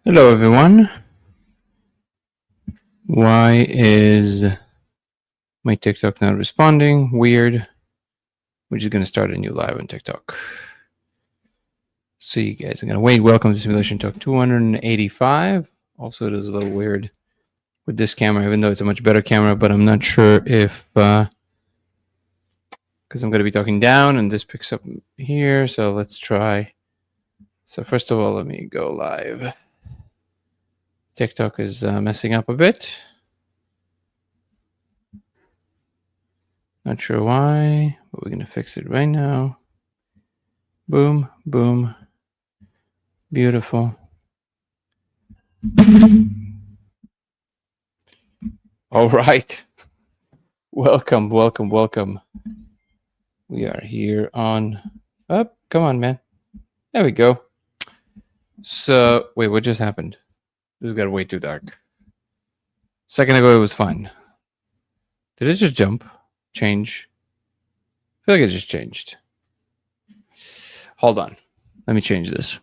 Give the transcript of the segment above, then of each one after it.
Hello, everyone. Why is my TikTok not responding? Weird. We're just going to start a new live on TikTok. So you guys are going to wait. Welcome to Simulation Talk 285. Also, it is a little weird with this camera, even though it's a much better camera, but I'm not sure if, because I'm going to be talking down and this picks up here. So let's try. So first of all, let me go live. TikTok is messing up a bit. Not sure why, but we're going to fix it right now. Boom, boom. Beautiful. All right. Welcome, welcome, welcome. We are here on... Oh, come on, man. There we go. So, wait, what just happened? This got way too dark. A second ago, it was fine. Did it just jump? Change? I feel like it just changed. Hold on. Let me change this.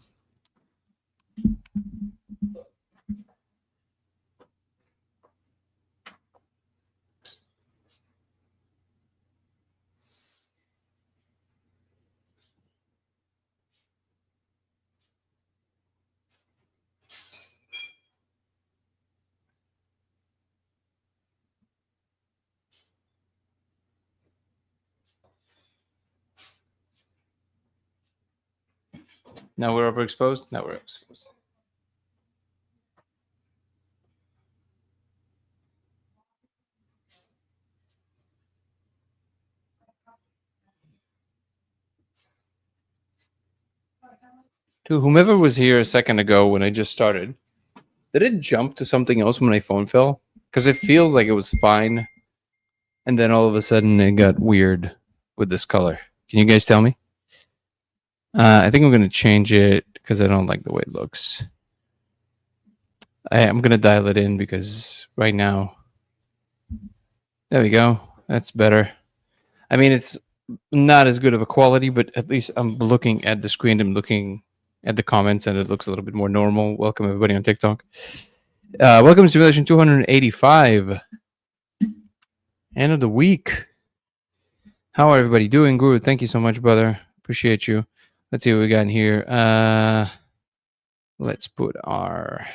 Now we're overexposed? Now we're overexposed. To whomever was here a second ago when I just started, did it jump to something else when my phone fell? Because it feels like it was fine. And then all of a sudden it got weird with this color. Can you guys tell me? I think I'm going to change it because I don't like the way it looks. I'm going to dial it in because right now... There we go. That's better. I mean, it's not as good of a quality, but at least I'm looking at the screen. I'm looking at the comments, and it looks a little bit more normal. Welcome, everybody on TikTok. Welcome to Simulation 285. End of the week. How are everybody doing? Guru, thank you so much, brother. Appreciate you. Let's see what we got in here. Let's put our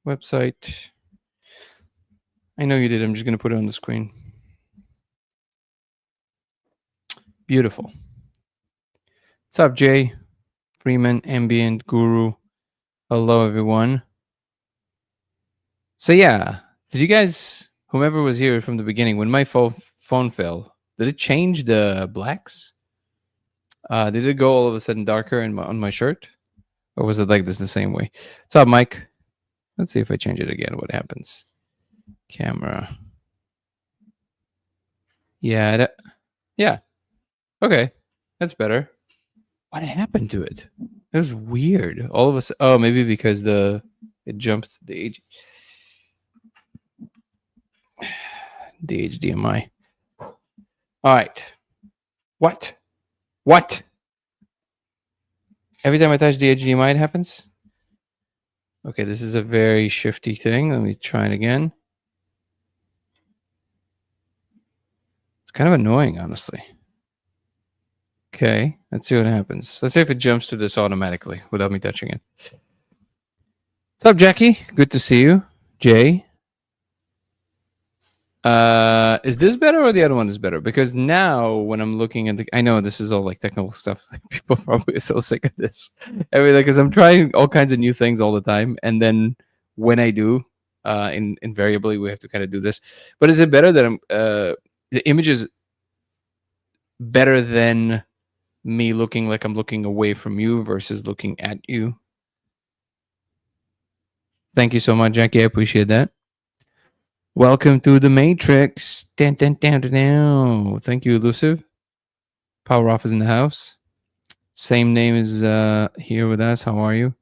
website. I know you did. I'm just going to put it on the screen. Beautiful. What's up, Jay? Freeman, Ambient, Guru. Hello, everyone. So, yeah. Did you guys, whomever was here from the beginning, when my phone fell, did it change the blacks? Did it go all of a sudden darker on my shirt? Or was it like this the same way? What's up, Mike? Let's see if I change it again. What happens? Camera. Yeah. Yeah. Okay. That's better. What happened to it? It was weird. All of a sudden. Oh, maybe because it jumped the HDMI. All right. What? Every time I touch the HDMI, it happens? Okay, this is a very shifty thing. Let me try it again. It's kind of annoying, honestly. Okay, let's see what happens. Let's see if it jumps to this automatically without me touching it. What's up, Jackie? Good to see you. Jay. Is this better or the other one is better? Because now when I'm looking at I know this is all like technical stuff. People probably are so sick of this. I mean, because I'm trying all kinds of new things all the time, and then when I do, invariably we have to kind of do this. But is it better that the image is better than me looking like I'm looking away from you versus looking at you? Thank you so much, Jackie. I appreciate that. Welcome to the Matrix. Thank you, Elusive. Power Off is in the house. Same name is here with us. How are you?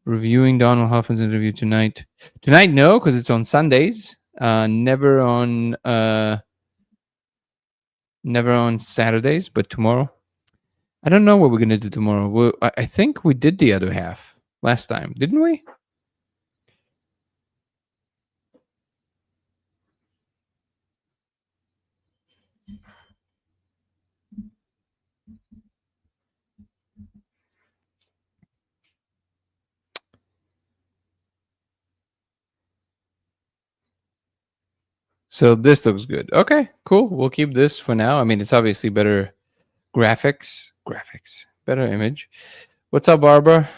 Reviewing Donald Hoffman's interview tonight. Tonight, no, because it's on Sundays. Never on Saturdays, but tomorrow. I don't know what we're gonna do tomorrow. I think we did the other half last time, didn't we? So this looks good. Okay, cool. We'll keep this for now. I mean, it's obviously better graphics, better image. What's up, Barbara?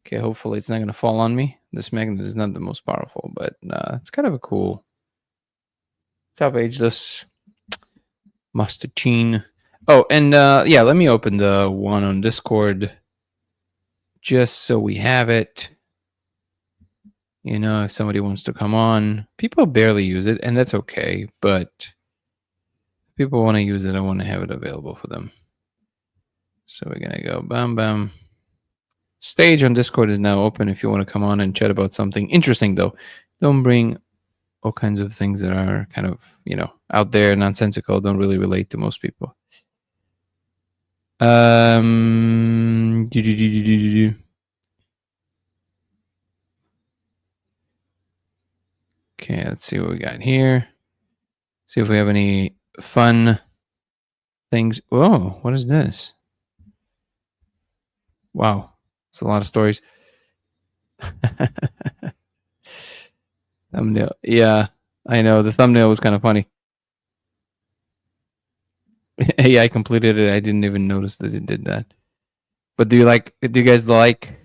Okay, hopefully it's not gonna fall on me. This magnet is not the most powerful, but it's kind of a cool top ageless mustachine. Oh, and yeah, let me open the one on Discord just so we have it. You know, if somebody wants to come on, people barely use it, and that's okay. But if people want to use it, I want to have it available for them. So we're gonna go bam bam. Stage on Discord is now open if you want to come on and chat about something interesting, though. Don't bring all kinds of things that are kind of, out there, nonsensical, don't really relate to most people. Okay, let's see what we got here. See if we have any fun things. Oh, what is this? Wow, it's a lot of stories. Thumbnail. Yeah, I know. The thumbnail was kind of funny. Yeah, I completed it. I didn't even notice that it did that. But do you guys like,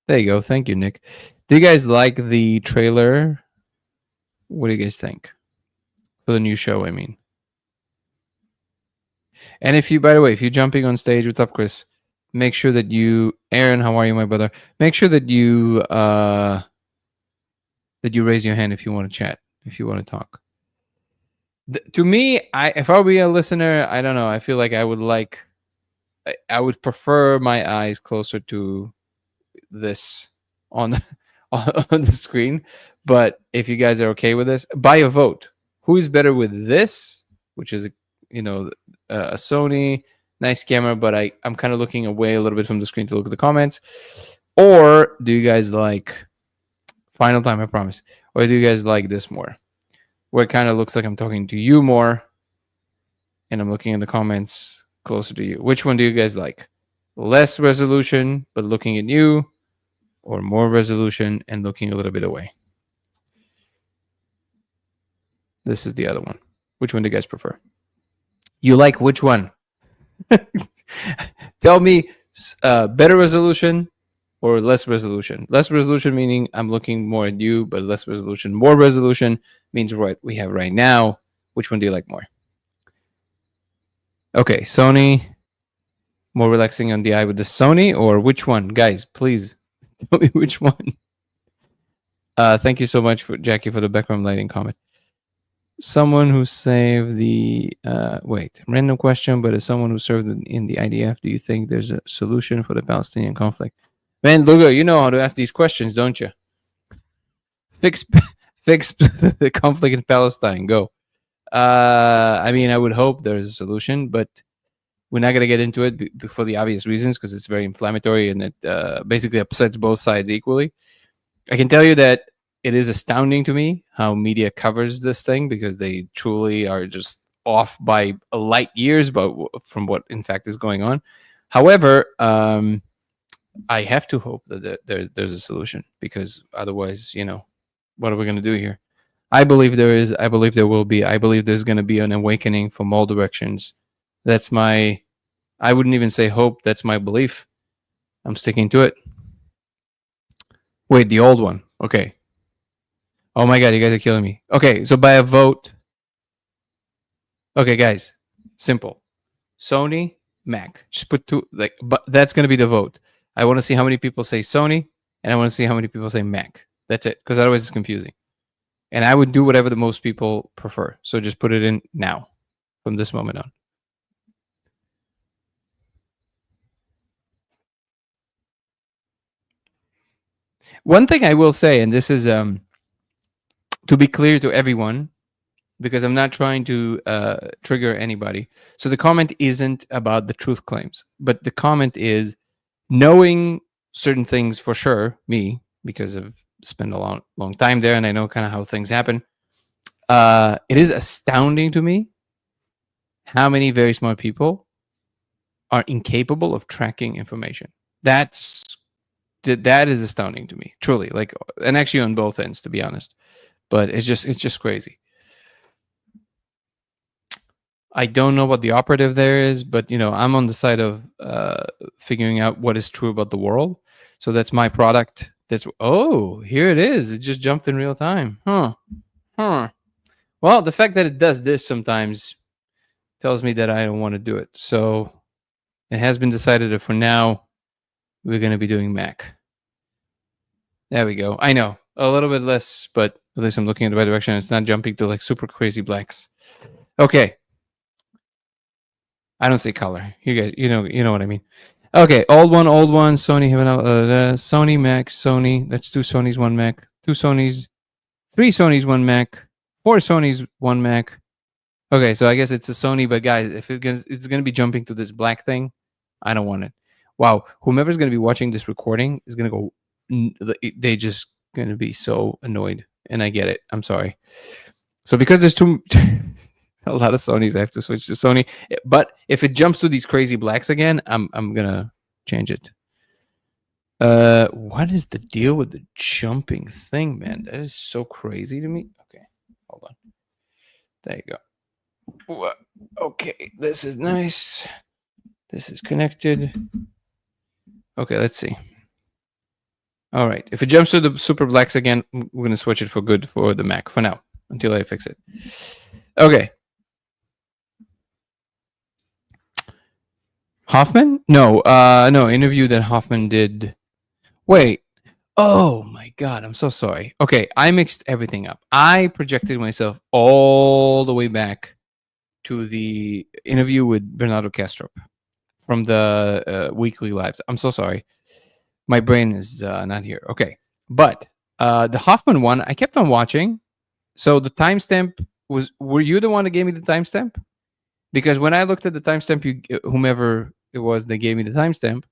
there you go. Thank you, Nick. Do you guys like the trailer? What do you guys think? For the new show, I mean. And if you, by the way, if you're jumping on stage, what's up, Chris? Make sure that you, Aaron, how are you, my brother? Make sure that you raise your hand if you want to chat, if you want to talk. To me, if I were a listener, I don't know. I feel like I would prefer my eyes closer to this on the, on the screen. But if you guys are okay with this, by a vote, who is better with this, which is a Sony nice camera, but I'm kind of looking away a little bit from the screen to look at the comments, or do you guys like final time, I promise, or do you guys like this more, where it kind of looks like I'm talking to you more and I'm looking in the comments closer to you? Which one do you guys like? Less resolution but looking at you, or more resolution and looking a little bit away? This is the other one. Which one do you guys prefer? You like which one? Tell me, better resolution or less resolution. Less resolution meaning I'm looking more at you, but less resolution. More resolution means what we have right now. Which one do you like more? Okay, Sony. More relaxing on the eye with the Sony, or which one? Guys, please tell me which one. Thank you so much, for Jackie, for the background lighting comment. Someone who saved the random question, but as someone who served in the IDF, do you think there's a solution for the Palestinian conflict? Man, Lugo, you know how to ask these questions, don't you? Fix fix the conflict in Palestine. Go. I mean, I would hope there's a solution, but we're not going to get into it for the obvious reasons, because it's very inflammatory and it basically upsets both sides equally. I can tell you that it is astounding to me how media covers this thing, because they truly are just off by light years from what in fact is going on. However, I have to hope that there's a solution, because otherwise, what are we going to do here? I believe there is. I believe there will be. I believe there's going to be an awakening from all directions. That's my, I wouldn't even say hope. That's my belief. I'm sticking to it. Wait, the old one. Okay. Oh my God, you guys are killing me. Okay, so by a vote. Okay, guys, simple. Sony, Mac. Just put two, but that's going to be the vote. I want to see how many people say Sony, and I want to see how many people say Mac. That's it, because otherwise it's confusing. And I would do whatever the most people prefer. So just put it in now, from this moment on. One thing I will say, and this is to be clear to everyone, because I'm not trying to trigger anybody. So the comment isn't about the truth claims, but the comment is knowing certain things for sure, me, because I've spent a long time there and I know kind of how things happen. It is astounding to me how many very smart people are incapable of tracking information. That is astounding to me, truly. Like, and actually on both ends, to be honest. But it's just crazy. I don't know what the operative there is, but I'm on the side of figuring out what is true about the world. So that's my product. Here it is. It just jumped in real time. Huh. Well, the fact that it does this sometimes tells me that I don't want to do it. So it has been decided that for now we're going to be doing Mac. There we go. I know a little bit less, but at least I'm looking in the right direction. It's not jumping to like super crazy blacks. Okay. I don't say color. You guys, you know what I mean. Okay, old one. Sony have Sony Mac, Sony. That's two Sonys, one Mac. Two Sonys, three Sonys, one Mac. Four Sonys, one Mac. Okay, so I guess it's a Sony, but guys, if it's gonna be jumping to this black thing, I don't want it. Wow, whomever's gonna be watching this recording is gonna go. They just gonna be so annoyed, and I get it. I'm sorry. So because there's too a lot of Sonys, I have to switch to Sony. But if it jumps to these crazy blacks again, I'm gonna change it. What is the deal with the jumping thing, man? That is so crazy to me. Okay, hold on. There you go. Okay, this is nice. This is connected. Okay, let's see. All right, if it jumps to the super blacks again, we're gonna switch it for good for the Mac for now until I fix it. Okay. Hoffman? No, no interview that Hoffman did. Wait. Oh my god, I'm so sorry. Okay, I mixed everything up. I projected myself all the way back to the interview with Bernardo Kastrup from the weekly lives. I'm so sorry. My brain is not here. Okay, but the Hoffman one, I kept on watching. So the timestamp were you the one that gave me the timestamp? Because when I looked at the timestamp, whomever it was that gave me the timestamp,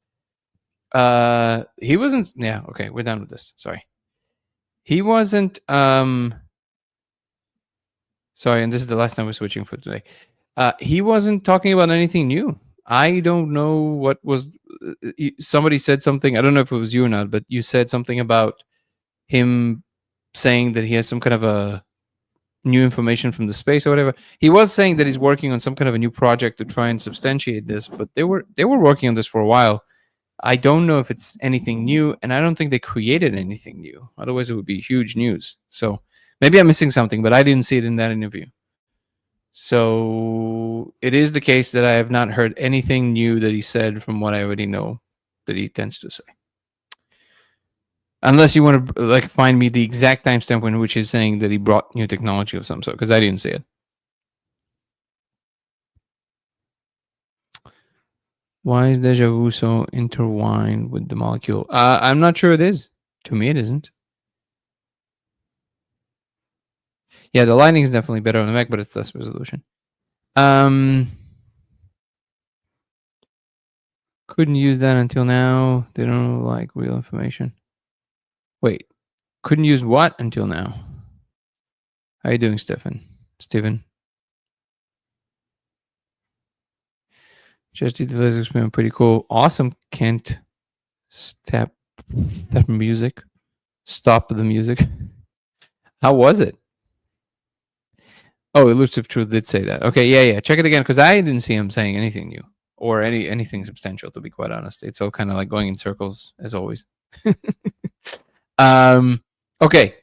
he wasn't. Yeah, okay, we're done with this. Sorry, he wasn't. Sorry, and this is the last time we're switching for today. He wasn't talking about anything new. I don't know what was. Somebody said something. I don't know if it was you or not, but you said something about him saying that he has some kind of a new information from the space or whatever. He was saying that he's working on some kind of a new project to try and substantiate this, but they were working on this for a while. I don't know if it's anything new, and I don't think they created anything new. Otherwise, it would be huge news. So maybe I'm missing something, but I didn't see it in that interview. So it is the case that I have not heard anything new that he said from what I already know that he tends to say. Unless you want to like find me the exact timestamp in which he's saying that he brought new technology of some sort, because I didn't see it. Why is deja vu so intertwined with the molecule? I'm not sure it is. To me, it isn't. Yeah, the lighting is definitely better on the Mac, but it's less resolution. Couldn't use that until now. They don't like real information. Wait, couldn't use what until now? How you doing, Stephen? Steven? Just did the laser experiment. Pretty cool. Awesome, Kent. Stop that music. Stop the music. How was it? Oh, Elusive Truth did say that. Okay, yeah. Check it again because I didn't see him saying anything new or anything substantial. To be quite honest, it's all kind of like going in circles as always. Okay.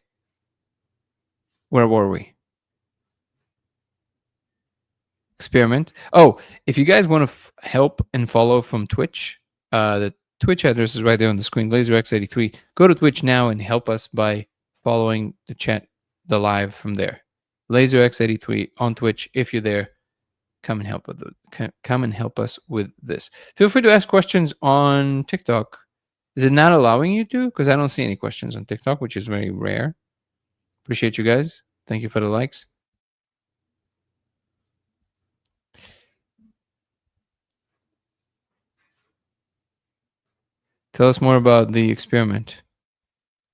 Where were we? Experiment. Oh, if you guys want to help and follow from Twitch, the Twitch address is right there on the screen. LaserX83. Go to Twitch now and help us by following the chat, the live from there. LaserX83 on Twitch. If you're there, come and help us with this. Feel free to ask questions on TikTok. Is it not allowing you to? Because I don't see any questions on TikTok, which is very rare. Appreciate you guys. Thank you for the likes. Tell us more about the experiment.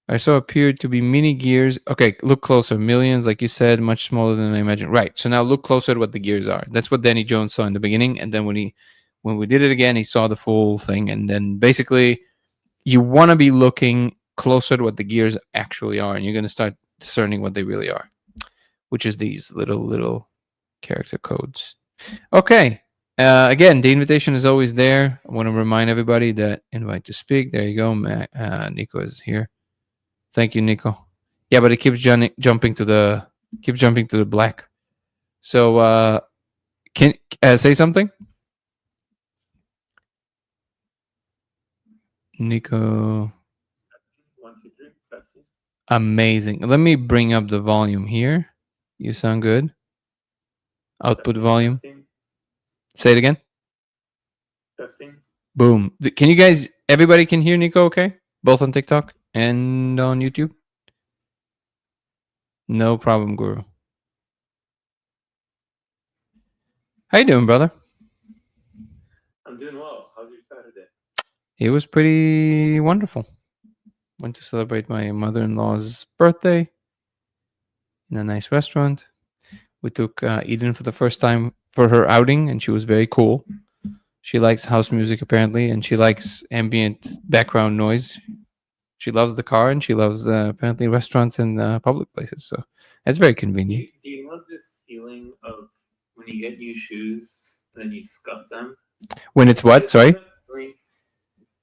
I saw appeared to be mini gears. Okay, look closer. Millions, like you said, much smaller than I imagined. Right. So now look closer at what the gears are. That's what Danny Jones saw in the beginning, and then when we did it again, he saw the full thing, and then basically you want to be looking closer to what the gears actually are, and you're going to start discerning what they really are, which is these little character codes. Okay. Again, the invitation is always there. I want to remind everybody that invite to speak. There you go. Nico is here. Thank you, Nico. Yeah, but it keeps jumping to the black. So can say something, Nico. 1, 2, 3. Testing. Amazing. Let me bring up the volume here. You sound good. Output volume. Testing. Say it again. Testing. Boom. Can you guys? Everybody can hear Nico? Okay, both on TikTok and on YouTube. No problem, Guru. How you doing, brother? I'm doing well. How's your Saturday? It was pretty wonderful. Went to celebrate my mother-in-law's birthday in a nice restaurant. We took Eden for the first time for her outing, and she was very cool. She likes house music apparently, and she likes ambient background noise. She loves the car, and she loves apparently restaurants and public places. So it's very convenient. Do you love this feeling of when you get new shoes and then you scuff them? When it's what? Sorry.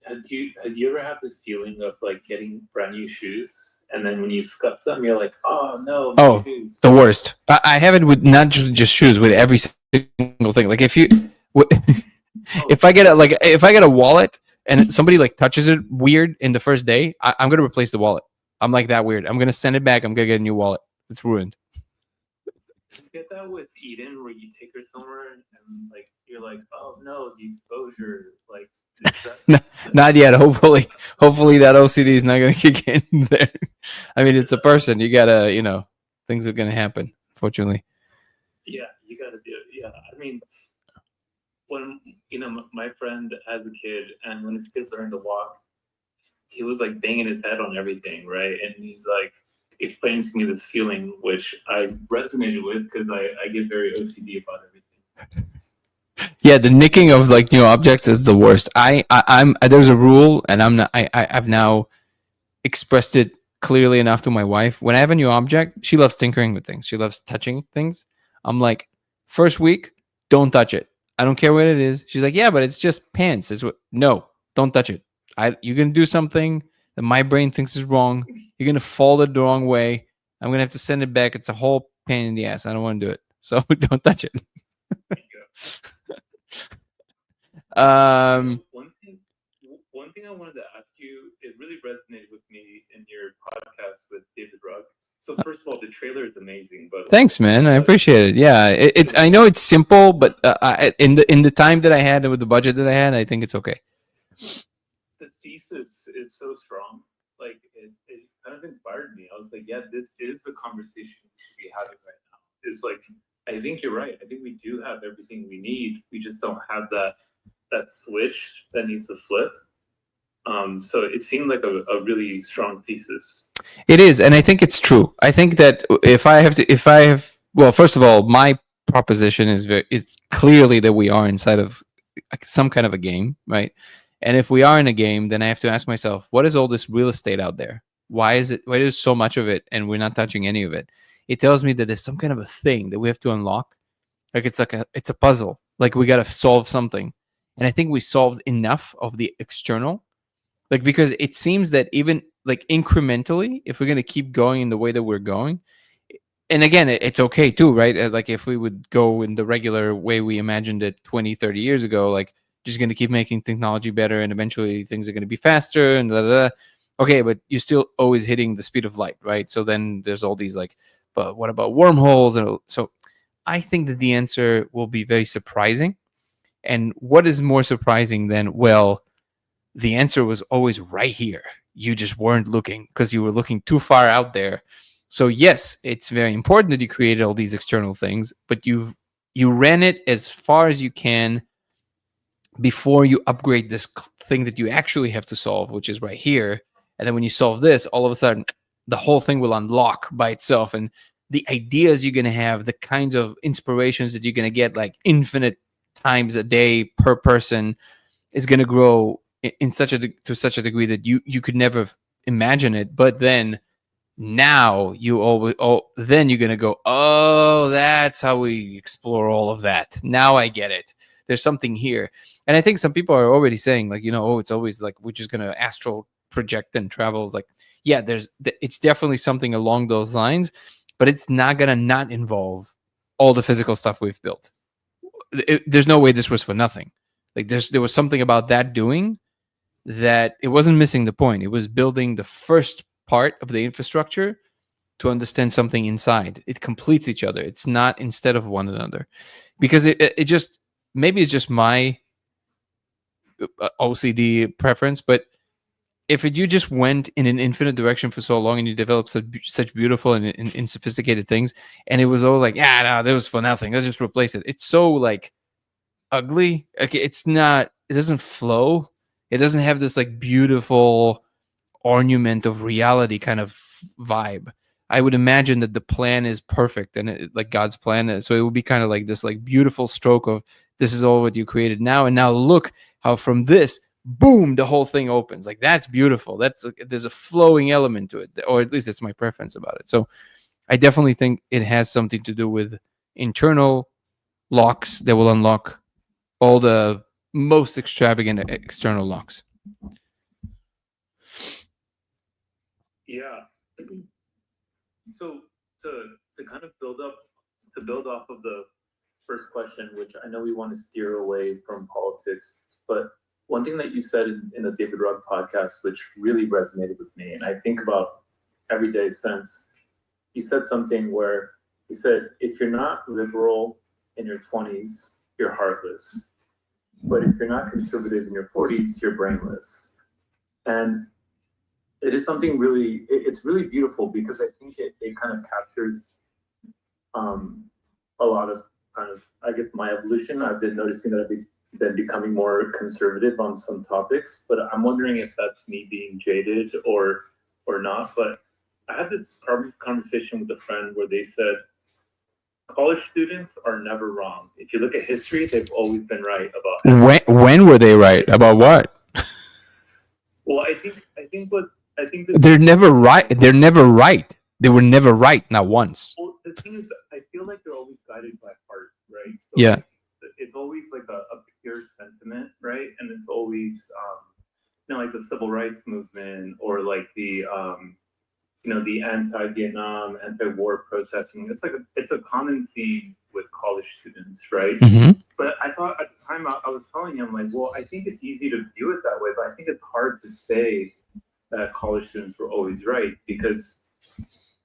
Have you ever had this feeling of like getting brand new shoes and then when you scuff them, you're like, oh no, oh, shoes. The worst. I have it with not just shoes, with every single thing. Like if you, if I get a wallet and somebody like touches it weird in the first day, I'm gonna replace the wallet. I'm like that weird. I'm gonna send it back. I'm gonna get a new wallet. It's ruined. You get that with Eden, where you take her somewhere and like you're like, oh no, the exposure, like. Not yet. Hopefully that OCD is not going to kick in there. I mean, it's a person. You gotta, things are going to happen. Unfortunately. Yeah, you gotta do it. Yeah, I mean, when my friend as a kid, and when his kid learned to walk, he was like banging his head on everything, right? And he's like explaining to me this feeling, which I resonated with because I get very OCD about everything. Yeah, the nicking of like new objects is the worst. I'm there's a rule, and I've now expressed it clearly enough to my wife. When I have a new object, she loves tinkering with things. She loves touching things. I'm like, first week, don't touch it. I don't care what it is. She's like, yeah, but it's just pants. No, don't touch it. You're gonna do something that my brain thinks is wrong. You're gonna fold it the wrong way. I'm gonna have to send it back. It's a whole pain in the ass. I don't want to do it. So don't touch it. One thing I wanted to ask you, it really resonated with me in your podcast with David Rugg. So first of all, the trailer is amazing. But thanks, man. I appreciate it. Yeah, it's. I know it's simple, but in the time that I had with the budget that I had, I think it's okay. The thesis is so strong. Like it kind of inspired me. I was like, yeah, this is the conversation we should be having right now. It's like, I think you're right. I think we do have everything we need. We just don't have that switch that needs to flip. So it seemed like a really strong thesis. It is, and I think it's true. I think that well, first of all, my proposition is clearly that we are inside of some kind of a game, right? And if we are in a game, then I have to ask myself, what is all this real estate out there? Why is so much of it and we're not touching any of it? It tells me that there's some kind of a thing that we have to unlock. Like it's a puzzle. Like we got to solve something. And I think we solved enough of the external. Like, because it seems that even like incrementally, if we're going to keep going in the way that we're going, and again, it's okay too, right? Like if we would go in the regular way we imagined it 20, 30 years ago, like just going to keep making technology better and eventually things are going to be faster and blah, blah, blah. Okay, but you're still always hitting the speed of light, right? So then there's all these like, but what about wormholes? And so I think that the answer will be very surprising. And what is more surprising than, well, the answer was always right here. You just weren't looking because you were looking too far out there. So yes, it's very important that you created all these external things, but you ran it as far as you can before you upgrade this thing that you actually have to solve, which is right here. And then when you solve this, all of a sudden, the whole thing will unlock by itself. And the ideas you're going to have, the kinds of inspirations that you're going to get, like infinite times a day per person, is going to grow in such a to such a degree that you could never imagine it. But then now you always then you're going to go, oh, that's how we explore all of that. Now I get it. There's something here. And I think some people are already saying, like, oh, it's always like we're just going to astral project and travel. It's like, yeah, it's definitely something along those lines, but it's not going to not involve all the physical stuff we've built. There's no way this was for nothing. Like there was something about that doing that it wasn't missing the point. It was building the first part of the infrastructure to understand something inside. It completes each other. It's not instead of one another, because it just, maybe it's just my OCD preference, but if you just went in an infinite direction for so long and you developed such beautiful and sophisticated things, and it was all like, yeah, no, that was for nothing, let's just replace it. It's so like ugly. Okay, it's not. It doesn't flow. It doesn't have this like beautiful ornament of reality kind of vibe. I would imagine that the plan is perfect and like God's plan, so it would be kind of like this like beautiful stroke of, this is all what you created now, and now look how from this, boom, the whole thing opens. Like, that's beautiful. That's, there's a flowing element to it, or at least that's my preference about it. So I definitely think it has something to do with internal locks that will unlock all the most extravagant external locks. Yeah. So to kind of build off of the first question, which I know we want to steer away from politics, but one thing that you said in the David Rugg podcast, which really resonated with me, and I think about every day since, you said something where you said, if you're not liberal in your 20s, you're heartless. But if you're not conservative in your 40s, you're brainless. And it is something really, it's really beautiful, because I think it kind of captures a lot of kind of, I guess, my evolution. I've been noticing that I've been becoming more conservative on some topics, but I'm wondering if that's me being jaded or not. But I had this conversation with a friend where they said, college students are never wrong. If you look at history, they've always been right about everything. When were they right about what? Well, I think they're never right. They're never right. They were never right, not once. Well, the thing is, I feel like they're always guided by heart, right? So yeah. Like, it's always like a pure sentiment, right? And it's always, like the civil rights movement, or like the, the anti-Vietnam, anti-war protesting. It's a common theme with college students, right? Mm-hmm. But I thought at the time I was telling him, like, well, I think it's easy to view it that way, but I think it's hard to say that college students were always right, because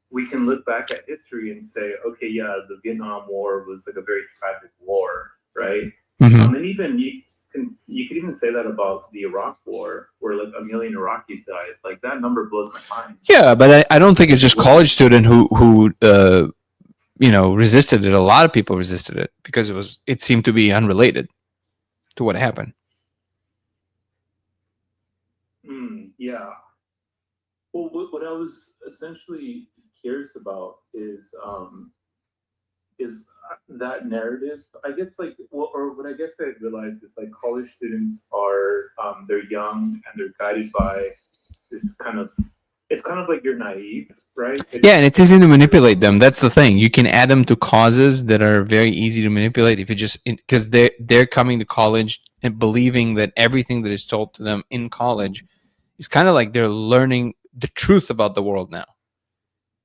we can look back at history and say, okay, yeah, the Vietnam War was like a very tragic war, right? Mm-hmm. And even you could even say that about the Iraq War, where like 1 million Iraqis died. Like, that number blows my mind. Yeah, but I don't think it's just college student who resisted it. A lot of people resisted it because it seemed to be unrelated to what happened. Yeah. Well, what I was essentially curious about is that narrative. I guess or what I guess I realized is, like, college students are they're young and they're guided by this kind of, it's kind of like you're naive, right? Yeah, and it's easy to manipulate them. That's the thing. You can add them to causes that are very easy to manipulate if you just, because they're coming to college and believing that everything that is told to them in college is kind of like they're learning the truth about the world now.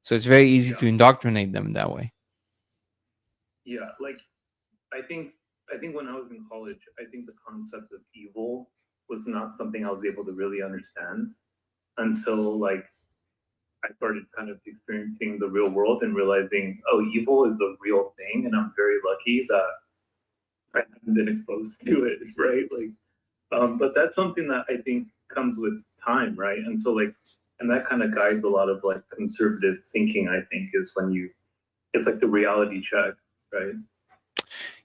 So it's very easy to indoctrinate them in that way. Yeah, like I think when I was in college, I think the concept of evil was not something I was able to really understand until, like, I started kind of experiencing the real world and realizing, oh, evil is a real thing, and I'm very lucky that I haven't been exposed to it, right? Like, but that's something that I think comes with time, right? And so, like, and that kind of guides a lot of like conservative thinking, I think, is when it's like the reality check, right?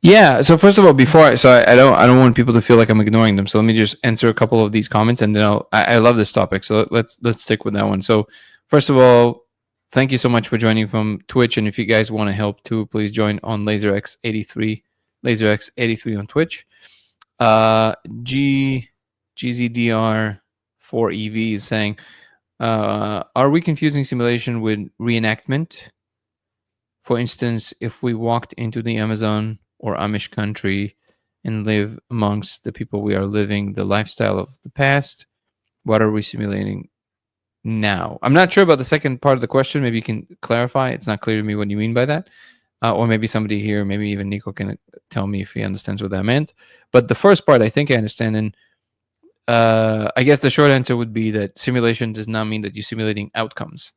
Yeah. So first of all, I don't want people to feel like I'm ignoring them. So let me just answer a couple of these comments, and then I love this topic. So let's stick with that one. So first of all, thank you so much for joining from Twitch. And if you guys want to help too, please join on LaserX83, LaserX83 on Twitch. Uh, G GZDR4EV is saying, are we confusing simulation with reenactment? For instance, if we walked into the Amazon or Amish country and live amongst the people we are living the lifestyle of the past, what are we simulating now? I'm not sure about the second part of the question. Maybe you can clarify. It's not clear to me what you mean by that. Or maybe somebody here, maybe even Nico can tell me if he understands what that meant. But the first part, I think I understand. And I guess the short answer would be that simulation does not mean that you're simulating outcomes.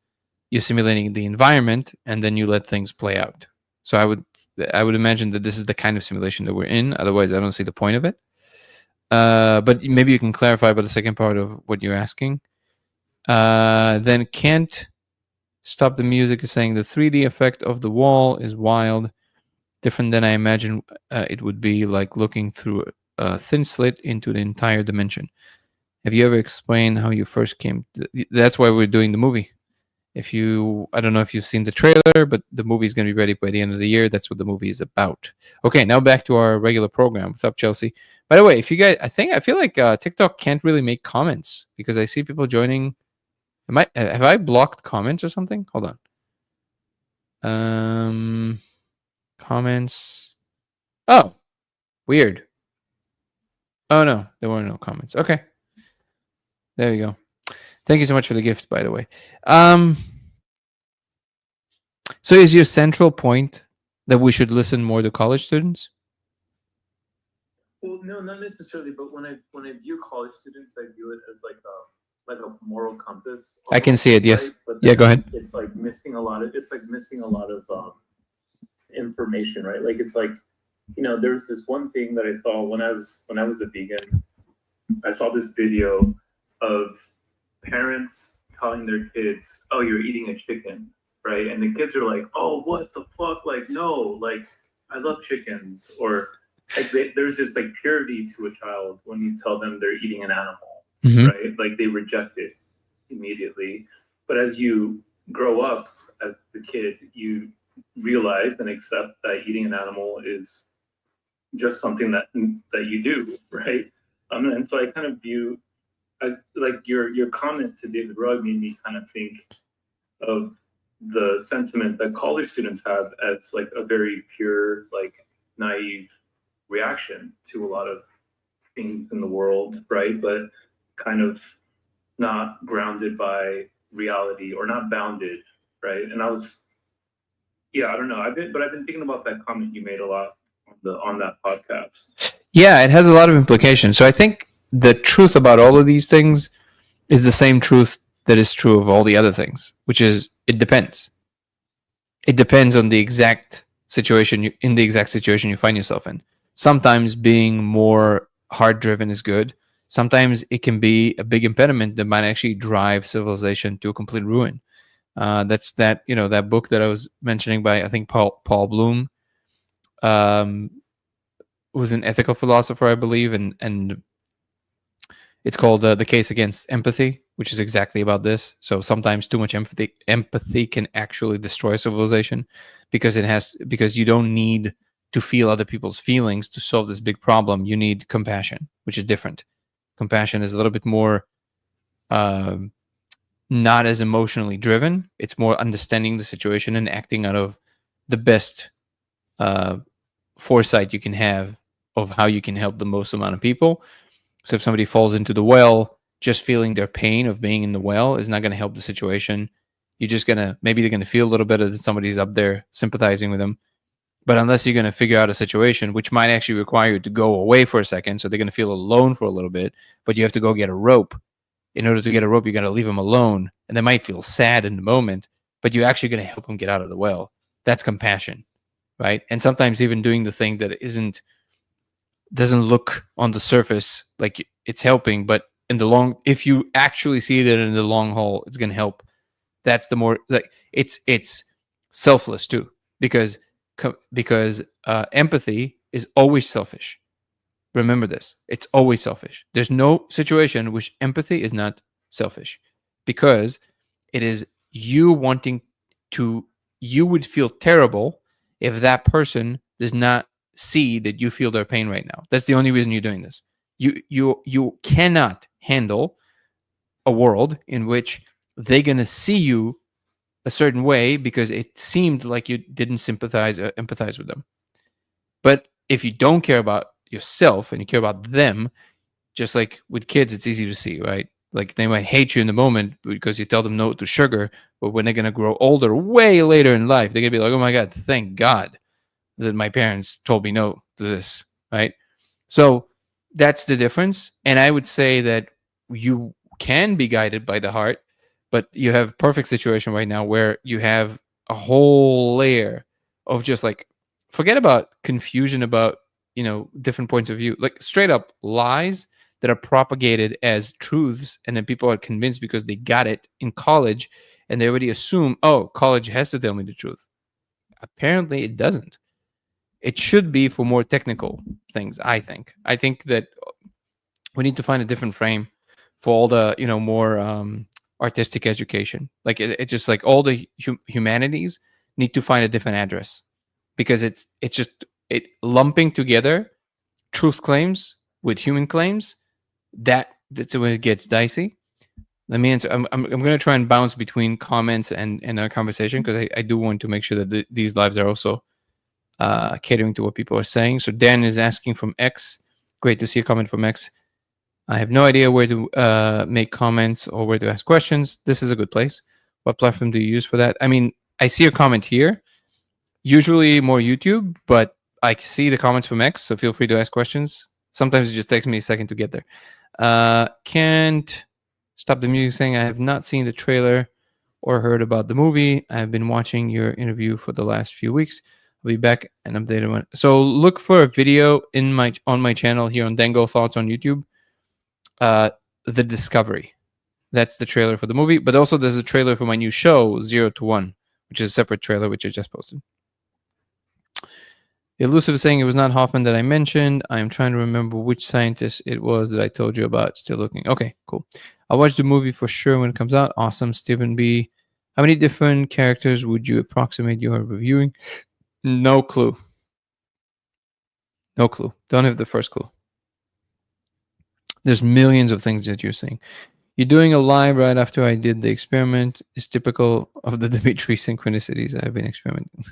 You're simulating the environment, and then you let things play out. So I would imagine that this is the kind of simulation that we're in. Otherwise, I don't see the point of it. But maybe you can clarify about the second part of what you're asking. Then Kent Stop the Music is saying the 3D effect of the wall is wild, different than I imagine it would be, like looking through a thin slit into the entire dimension. Have you ever explained how you first came? That's why we're doing the movie. I don't know if you've seen the trailer, but the movie is going to be ready by the end of the year. That's what the movie is about. Okay, now back to our regular program. What's up, Chelsea? By the way, if you guys, I feel like TikTok can't really make comments because I see people joining. Have I blocked comments or something? Hold on. Comments. Oh, weird. Oh no, there were no comments. Okay, there you go. Thank you so much for the gift, by the way. So is your central point that we should listen more to college students? Well, no, not necessarily. But when I view college students, I view it as like a moral compass. I can see it. Yes. Right? But Yeah. Go ahead. It's like missing a lot of. It's like missing a lot of information, right? Like it's like, there's this one thing that I saw when I was a vegan. I saw this video of parents telling their kids, "Oh, you're eating a chicken," right? And the kids are like, "Oh, what the fuck? Like, no, like, I love chickens." Or like there's this like purity to a child when you tell them they're eating an animal, right? Like they reject it immediately. But as you grow up as the kid, you realize and accept that eating an animal is just something that you do, right? And so I kind of view, like your comment to David Rugg made me kind of think of the sentiment that college students have as like a very pure, like naive reaction to a lot of things in the world, right? But kind of not grounded by reality or not bounded, right? And I don't know. I've been thinking about that comment you made a lot on that podcast. Yeah, it has a lot of implications. So I think the truth about all of these things is the same truth that is true of all the other things, which is it depends. It depends on the exact situation you find yourself in. Sometimes being more heart driven is good. Sometimes it can be a big impediment that might actually drive civilization to a complete ruin. That's that book that I was mentioning by I think Paul Bloom, was an ethical philosopher, I believe, and it's called The Case Against Empathy, which is exactly about this. So sometimes too much empathy can actually destroy civilization because you don't need to feel other people's feelings to solve this big problem. You need compassion, which is different. Compassion is a little bit more not as emotionally driven. It's more understanding the situation and acting out of the best foresight you can have of how you can help the most amount of people. So if somebody falls into the well, just feeling their pain of being in the well is not going to help the situation. You're just maybe they're going to feel a little better that somebody's up there sympathizing with them. But unless you're going to figure out a situation which might actually require you to go away for a second, so they're going to feel alone for a little bit, but you have to go get a rope. In order to get a rope, you got to leave them alone, and they might feel sad in the moment, but you're actually going to help them get out of the well. That's compassion, right? And sometimes even doing the thing that doesn't look on the surface like it's helping, but if you actually see that in the long haul, it's going to help. That's the more like it's selfless too, because empathy is always selfish. Remember this. It's always selfish. There's no situation in which empathy is not selfish, because it is you wanting to, you would feel terrible if that person does not see that you feel their pain right now. That's the only reason you're doing this. You cannot handle a world in which they're going to see you a certain way because it seemed like you didn't sympathize or empathize with them. But if you don't care about yourself and you care about them, just like with kids, it's easy to see, right? Like they might hate you in the moment because you tell them no to sugar, but when they're gonna grow older, way later in life, they're gonna be like, "Oh my God, thank God that my parents told me no to this," right? So that's the difference. And I would say that you can be guided by the heart, but you have perfect situation right now where you have a whole layer of just like, forget about confusion about, different points of view, like straight up lies that are propagated as truths, and then people are convinced because they got it in college, and they already assume, oh, college has to tell me the truth. Apparently it doesn't. It should be for more technical things. I think that we need to find a different frame for all the, more artistic education. Like it's just like all the humanities need to find a different address, because it's just it lumping together truth claims with human claims. That's when it gets dicey. Let me answer. I'm going to try and bounce between comments and our conversation, because I do want to make sure that these lives are also catering to what people are saying. So Dan is asking from X. Great to see a comment from X. I have no idea where to make comments or where to ask questions. This is a good place. What platform do you use for that? I mean, I see a comment here. Usually more YouTube, but I see the comments from X, so feel free to ask questions. Sometimes it just takes me a second to get there. Can't stop the music saying, I have not seen the trailer or heard about the movie. I have been watching your interview for the last few weeks. I'll be back and update one. So look for a video on my channel here on Dango Thoughts on YouTube. The Discovery. That's the trailer for the movie, but also there's a trailer for my new show, 0 to 1, which is a separate trailer, which I just posted. Elusive is saying it was not Hoffman that I mentioned. I'm trying to remember which scientist it was that I told you about. Still looking. Okay, cool. I'll watch the movie for sure when it comes out. Awesome. Stephen B. How many different characters would you approximate you are reviewing? No clue. No clue. Don't have the first clue. There's millions of things that you're saying. You're doing a live right after I did the experiment is typical of the Dimitri synchronicities I've been experimenting.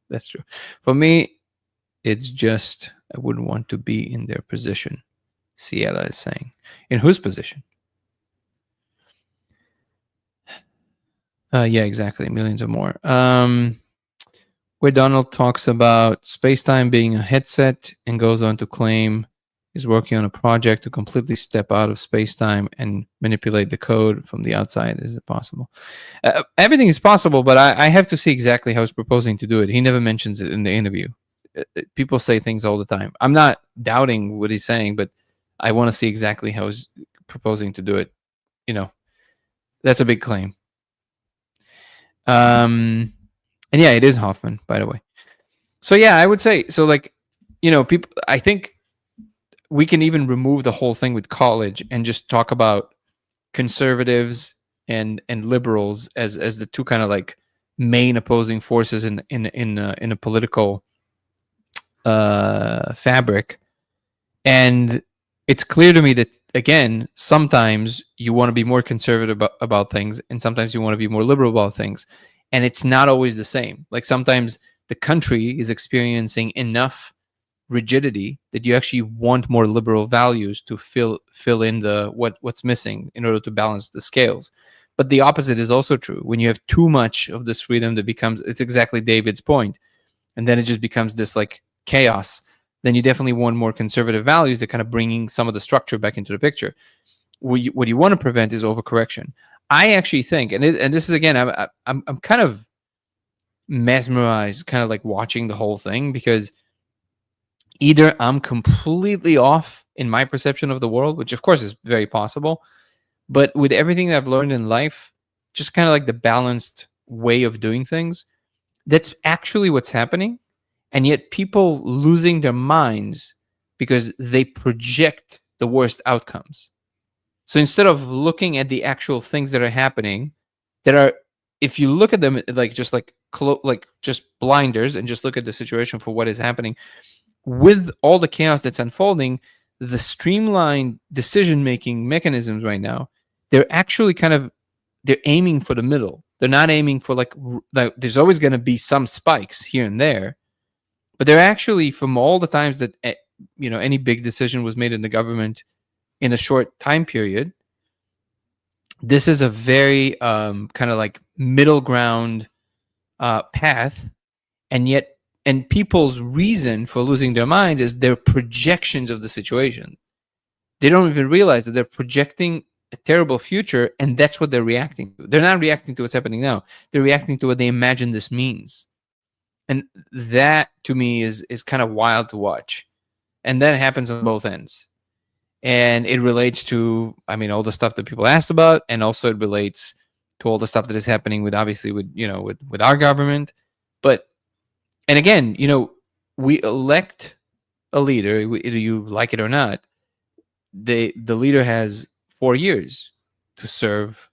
That's true. For me, it's just I wouldn't want to be in their position. Ciela is saying. In whose position? Yeah, exactly. Millions or more. Where Donald talks about space-time being a headset and goes on to claim he's working on a project to completely step out of space-time and manipulate the code from the outside. Is it possible? Everything is possible, but I have to see exactly how he's proposing to do it. He never mentions it in the interview. People say things all the time. I'm not doubting what he's saying, but I want to see exactly how he's proposing to do it. That's a big claim. And yeah, it is Hoffman, by the way. So yeah, I would say so. Like, people. I think we can even remove the whole thing with college and just talk about conservatives and liberals as the two kind of like main opposing forces in a political fabric. And it's clear to me that, again, sometimes you want to be more conservative about things, and sometimes you want to be more liberal about things, and it's not always the same. Like sometimes the country is experiencing enough rigidity that you actually want more liberal values to fill in the what's missing in order to balance the scales. But the opposite is also true. When you have too much of this freedom, that becomes, it's exactly David's point, and then it just becomes this like chaos. Then you definitely want more conservative values that kind of bringing some of the structure back into the picture. What you want to prevent is overcorrection. I actually think, and this is again, I'm kind of mesmerized, kind of like watching the whole thing, because either I'm completely off in my perception of the world, which of course is very possible, but with everything that I've learned in life, just kind of like the balanced way of doing things, that's actually what's happening. and yet people losing their minds because they project the worst outcomes. So instead of looking at the actual things that are happening, that are, if you look at them like just like like just blinders and just look at the situation for what is happening, with all the chaos that's unfolding, the streamlined decision making mechanisms right now, they're actually kind of, they're aiming for the middle. They're not aiming for like there's always going to be some spikes here and there, but they're actually, from all the times that any big decision was made in the government in a short time period, this is a very kind of like middle ground path. And yet, and people's reason for losing their minds is their projections of the situation. They don't even realize that they're projecting a terrible future, and that's what they're reacting to. They're not reacting to what's happening now. They're reacting to what they imagine this means. And that, to me, is kind of wild to watch. And that happens on both ends. And it relates to, I mean, all the stuff that people asked about, and also it relates to all the stuff that is happening with, obviously, with with our government. But, and again, we elect a leader, either you like it or not. The leader has 4 years to serve,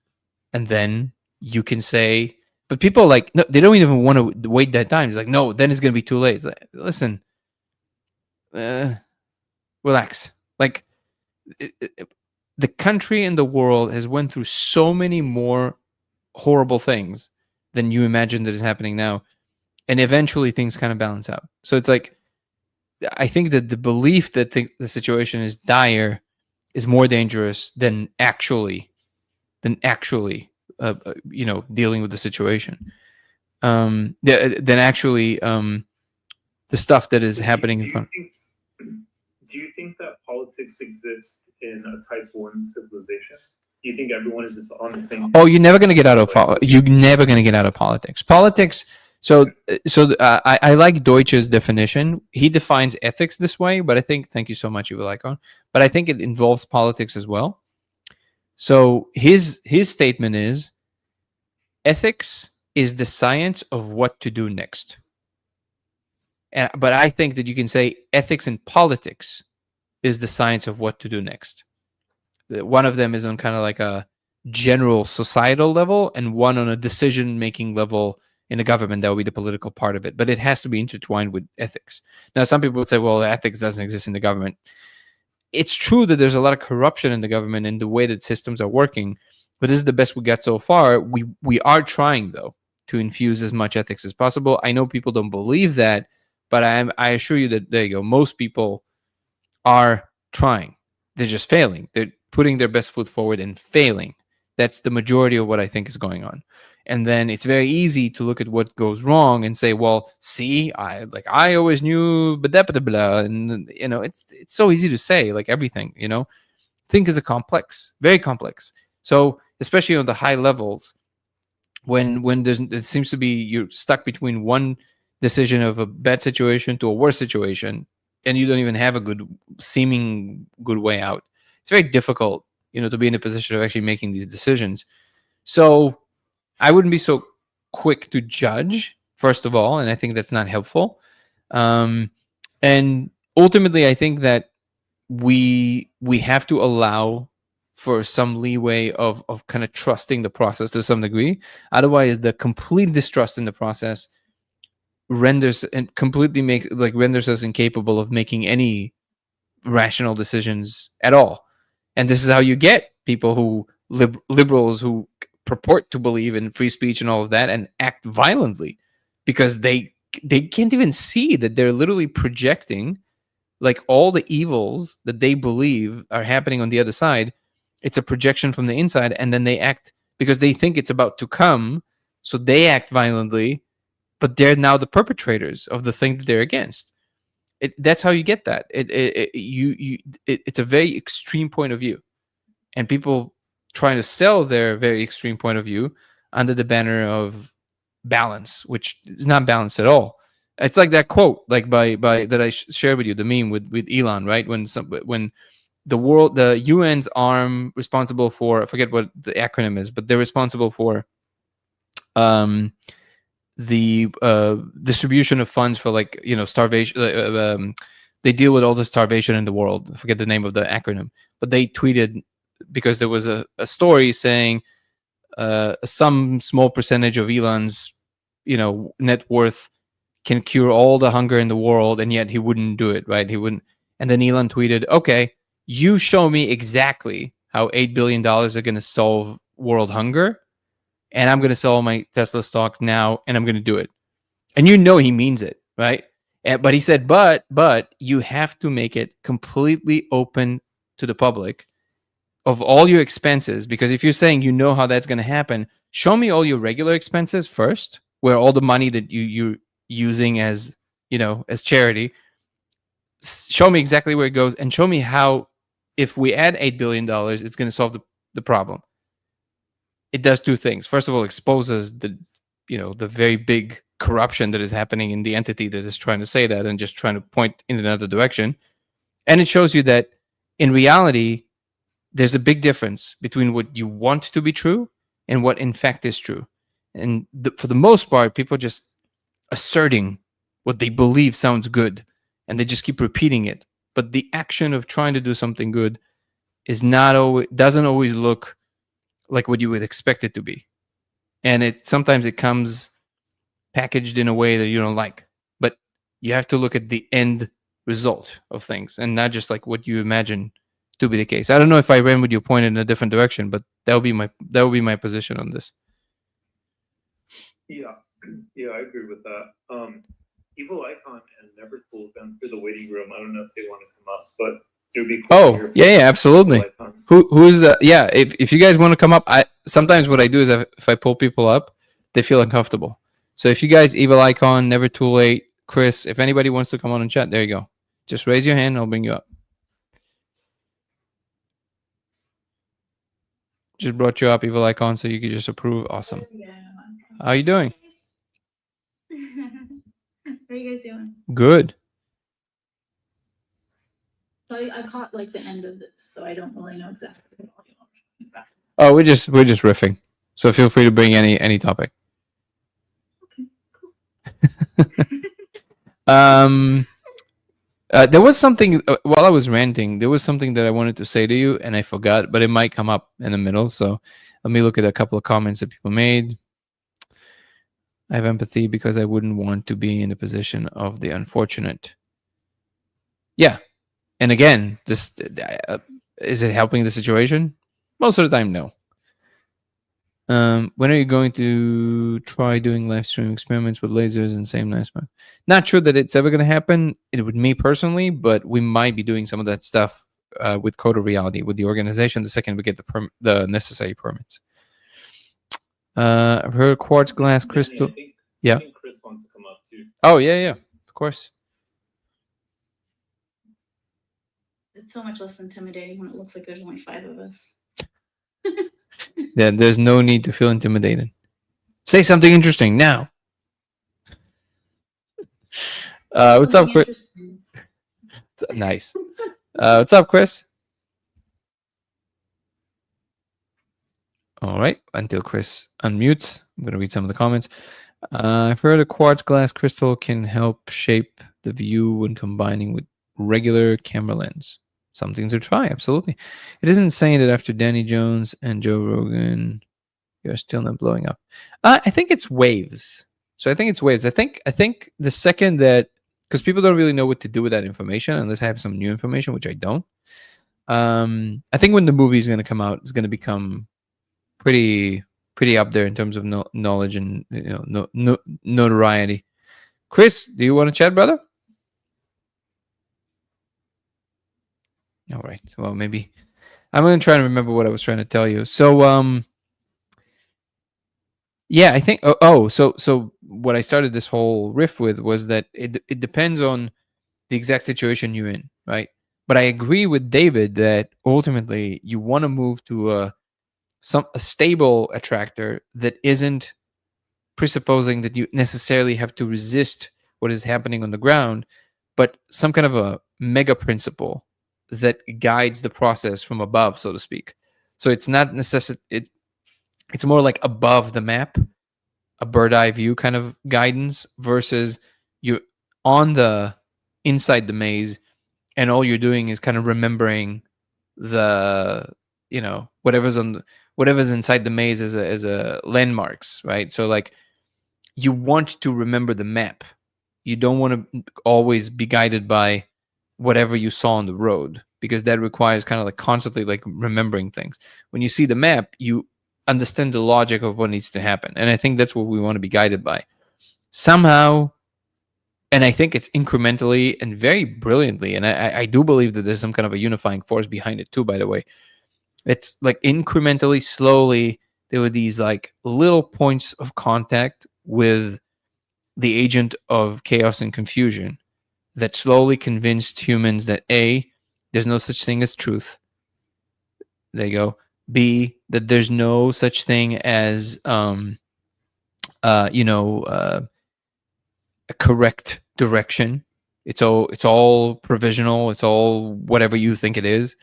and then you can say, but people like, no, they don't even want to wait that time. It's like, no, then it's going to be too late. It's like, listen, relax. Like, the country and the world has went through so many more horrible things than you imagine that is happening now, and eventually things kind of balance out. So it's like, I think that the belief that the situation is dire is more dangerous than actually dealing with the situation, than actually the stuff that is happening in front. Do you think that politics exists in a type 1 civilization? Do you think everyone is just on the thing? Oh, you're never going to get out of you're never going to get out of politics. So I like Deutsch's definition. He defines ethics this way, but I think, thank you so much, Ivalikon, but I think it involves politics as well. So his statement is, ethics is the science of what to do next. But I think that you can say ethics in politics is the science of what to do next. One of them is on kind of like a general societal level, and one on a decision-making level in the government. That would be the political part of it. But it has to be intertwined with ethics. Now, some people would say, well, ethics doesn't exist in the government. It's true that there's a lot of corruption in the government and the way that systems are working, but this is the best we got so far. We are trying, though, to infuse as much ethics as possible. I know people don't believe that, but I assure you that, there you go, most people are trying. They're just failing. They're putting their best foot forward and failing. That's the majority of what I think is going on. And then it's very easy to look at what goes wrong and say, well, see, I always knew, blah, blah, blah. And, it's so easy to say, like everything, think is a complex, very complex. So especially on the high levels, when it seems to be, you're stuck between one decision of a bad situation to a worse situation, and you don't even have a seeming good way out. It's very difficult, to be in a position of actually making these decisions. So I wouldn't be so quick to judge, first of all, and I think that's not helpful. And ultimately, I think that we have to allow for some leeway of kind of trusting the process to some degree. Otherwise, the complete distrust in the process renders us incapable of making any rational decisions at all. And this is how you get people who liberals who purport to believe in free speech and all of that and act violently, because they can't even see that they're literally projecting like all the evils that they believe are happening on the other side. It's a projection from the inside, and then they act because they think it's about to come, so they act violently, but they're now the perpetrators of the thing that they're against. That's how you get that. It's a very extreme point of view, and people trying to sell their very extreme point of view under the banner of balance, which is not balanced at all. It's like that quote, like by that I shared with you, the meme with Elon, right? When the UN's arm responsible for, I forget what the acronym is, but they're responsible for the distribution of funds for, like, starvation. They deal with all the starvation in the world. I forget the name of the acronym, but they tweeted because there was a story saying some small percentage of Elon's net worth can cure all the hunger in the world, and yet he wouldn't do it, right? He wouldn't. And then Elon tweeted, okay, you show me exactly how $8 billion are going to solve world hunger, and I'm going to sell my Tesla stocks now, and I'm going to do it. And he means it, right? But he said, but you have to make it completely open to the public of all your expenses, because if you're saying how that's going to happen, show me all your regular expenses first, where all the money that you're using as as charity. Show me exactly where it goes, and show me how, if we add $8 billion, it's going to solve the problem. It does two things. First of all, exposes the very big corruption that is happening in the entity that is trying to say that and just trying to point in another direction. And it shows you that in reality, there's a big difference between what you want to be true and what in fact is true. And for the most part, people are just asserting what they believe sounds good, and they just keep repeating it. But the action of trying to do something good is doesn't always look like what you would expect it to be. And sometimes it comes packaged in a way that you don't like. But you have to look at the end result of things, and not just like what you imagine to be the case. I don't know if I ran with your point in a different direction, but that would be my position on this. Yeah, I agree with that. Evil Icon and Neverpool been through the waiting room. I don't know if they want to come up, but it would be cool. Oh, yeah, absolutely. Who's yeah? If you guys want to come up, sometimes what I do is if I pull people up, they feel uncomfortable. So if you guys, Evil Icon, Never Too Late, Chris, if anybody wants to come on and chat, there you go. Just raise your hand, and I'll bring you up. Just brought you up, Evil Icon, so you could just approve. Awesome. How you doing? How are you guys doing? Good. So I caught like the end of this, so I don't really know exactly. Oh, we're just riffing. So feel free to bring any topic. Okay, cool. There was something while I was ranting. There was something that I wanted to say to you, and I forgot, but it might come up in the middle. So let me look at a couple of comments that people made. I have empathy because I wouldn't want to be in the position of the unfortunate. Yeah. And again, this is it helping the situation? Most of the time, no. When are you going to try doing live stream experiments with lasers and same nice one? Not sure that it's ever going to happen with me personally, but we might be doing some of that stuff with Coda Reality, with the organization, the second we get the necessary permits. I've heard quartz glass crystal. I think Chris wants to come up too. Oh, yeah, of course. It's so much less intimidating when it looks like there's only 5 of us. Yeah, there's no need to feel intimidated. Say something interesting now. What's up, Chris? Nice. What's up, Chris? All right. Until Chris unmutes, I'm going to read some of the comments. I've heard a quartz glass crystal can help shape the view when combining with regular camera lens. Something to try, absolutely. It isn't saying that after Danny Jones and Joe Rogan, you're still not blowing up. I think it's waves. So I think it's waves. I think the second that, because people don't really know what to do with that information unless I have some new information, which I don't. I think when the movie is going to come out, it's going to become pretty up there in terms of knowledge and notoriety. Chris, do you want to chat, brother? All right. Well, maybe I'm going to try to remember what I was trying to tell you. So, yeah, I think. So what I started this whole riff with was that it depends on the exact situation you're in, right? But I agree with David that ultimately you want to move to a stable attractor that isn't presupposing that you necessarily have to resist what is happening on the ground, but some kind of a mega principle that guides the process from above, so to speak. So it's not it's more like above the map, a bird eye view kind of guidance versus you're on the inside the maze and all you're doing is kind of remembering the whatever's inside the maze as a landmarks, right? So like you want to remember the map. You don't want to always be guided by whatever you saw on the road, because that requires kind of like constantly like remembering things. When you see the map, you understand the logic of what needs to happen. And I think that's what we want to be guided by. Somehow, and I think it's incrementally and very brilliantly, and I do believe that there's some kind of a unifying force behind it too, by the way. It's like incrementally, slowly, there were these like little points of contact with the agent of chaos and confusion that slowly convinced humans that A, there's no such thing as truth. There you go. B, that there's no such thing as a correct direction. It's all provisional. It's all whatever you think it is.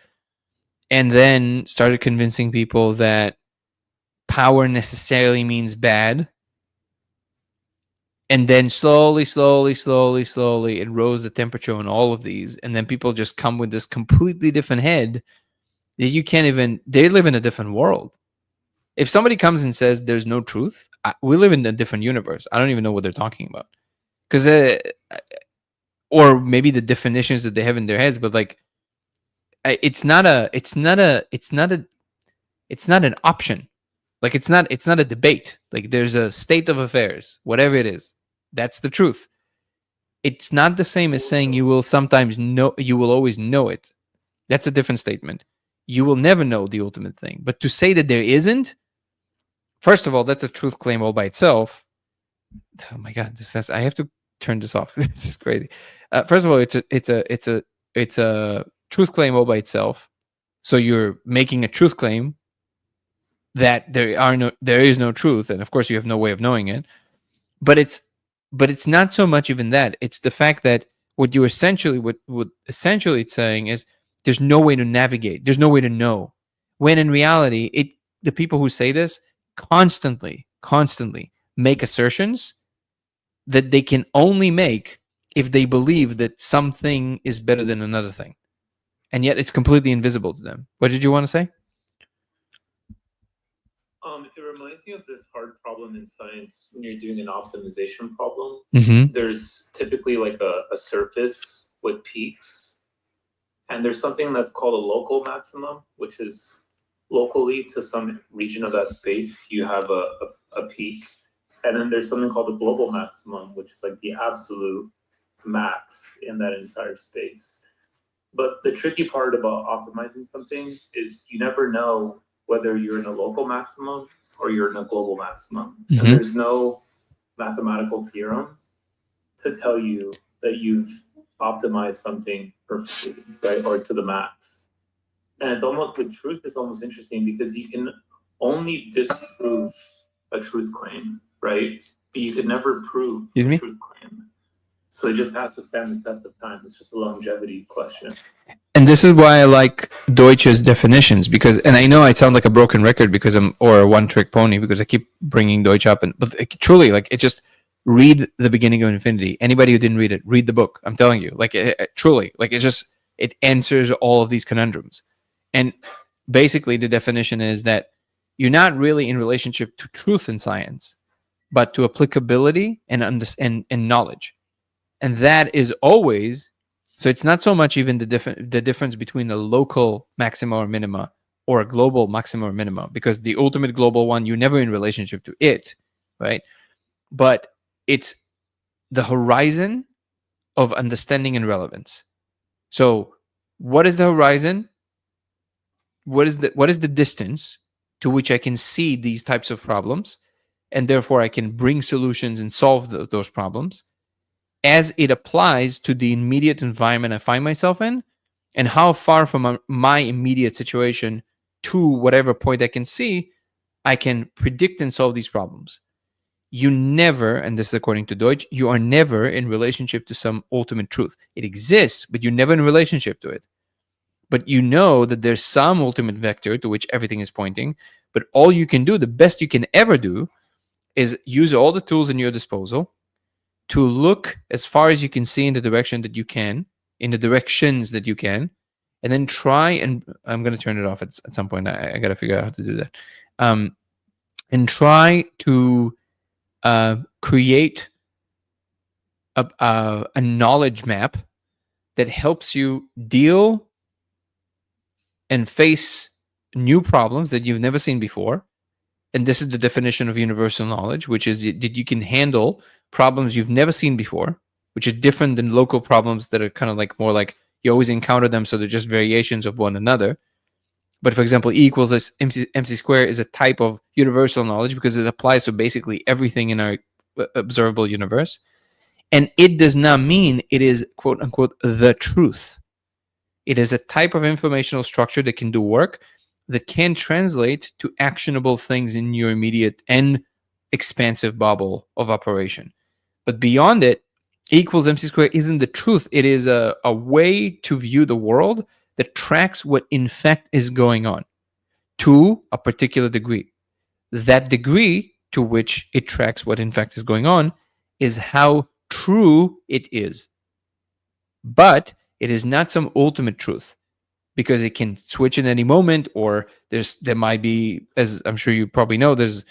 And then started convincing people that power necessarily means bad. And then slowly, it rose the temperature on all of these. And then people just come with this completely different head that you can't even, they live in a different world. If somebody comes and says there's no truth, we live in a different universe. I don't even know what they're talking about. Because, or maybe the definitions that they have in their heads, but like, it's not an option. Like it's not a debate. Like there's a state of affairs, whatever it is. That's the truth. It's not the same as saying you will sometimes know, you will always know it. That's a different statement. You will never know the ultimate thing. But to say that there isn't, first of all, that's a truth claim all by itself. Oh my God, I have to turn this off. This is crazy. First of all, it's a truth claim all by itself. So you're making a truth claim that there is no truth, and of course you have no way of knowing it. But it's not so much even that. It's the fact that what essentially it's saying is there's no way to navigate. There's no way to know. When in reality, the people who say this constantly make assertions that they can only make if they believe that something is better than another thing. And yet it's completely invisible to them. What did you want to say? It reminds me of this hard problem in science when you're doing an optimization problem. Mm-hmm. There's typically like a surface with peaks, and there's something that's called a local maximum, which is locally to some region of that space, you have a peak. And then there's something called the global maximum, which is like the absolute max in that entire space. But the tricky part about optimizing something is you never know whether you're in a local maximum or you're in a global maximum. Mm-hmm. And there's no mathematical theorem to tell you that you've optimized something perfectly, right? Or to the max. And it's almost, with truth, it's almost interesting because you can only disprove a truth claim, right? But you could never prove a truth claim. So it just has to stand the test of time. It's just a longevity question. And this is why I like Deutsch's definitions, because, and I know I sound like a broken record because or a one-trick pony because I keep bringing Deutsch up, but truly, like, it just read The Beginning of Infinity. Anybody who didn't read it, read the book. I'm telling you, like, truly, like, it answers all of these conundrums. And basically, the definition is that you're not really in relationship to truth in science, but to applicability and knowledge. And that is always, so it's not so much even the difference between a local maxima or minima or a global maxima or minima, because the ultimate global one, you're never in relationship to it, right? But it's the horizon of understanding and relevance. So what is the horizon? What is the distance to which I can see these types of problems, and therefore I can bring solutions and solve those problems as it applies to the immediate environment I find myself in, and how far from my immediate situation to whatever point I can see, I can predict and solve these problems. You never, and this is according to Deutsch, you are never in relationship to some ultimate truth. It exists, but you're never in relationship to it. But you know that there's some ultimate vector to which everything is pointing, but all you can do, the best you can ever do, is use all the tools in your disposal to look as far as you can see in the direction that you can, in the directions that you can, and then try and I'm going to turn it off at some point. I got to figure out how to do that. And try to create a knowledge map that helps you deal and face new problems that you've never seen before. And this is the definition of universal knowledge, which is that you can handle problems you've never seen before, which is different than local problems that are kind of like more like you always encounter them, so they're just variations of one another. But for example, E equals MC squared is a type of universal knowledge because it applies to basically everything in our observable universe. And it does not mean it is, quote unquote, the truth. It is a type of informational structure that can do work that can translate to actionable things in your immediate and expansive bubble of operation. But beyond it, E equals MC squared isn't the truth. It is a way to view the world that tracks what in fact is going on to a particular degree. That degree to which it tracks what in fact is going on is how true it is. But it is not some ultimate truth, because it can switch at any moment, or there might be, as I'm sure you probably know, there's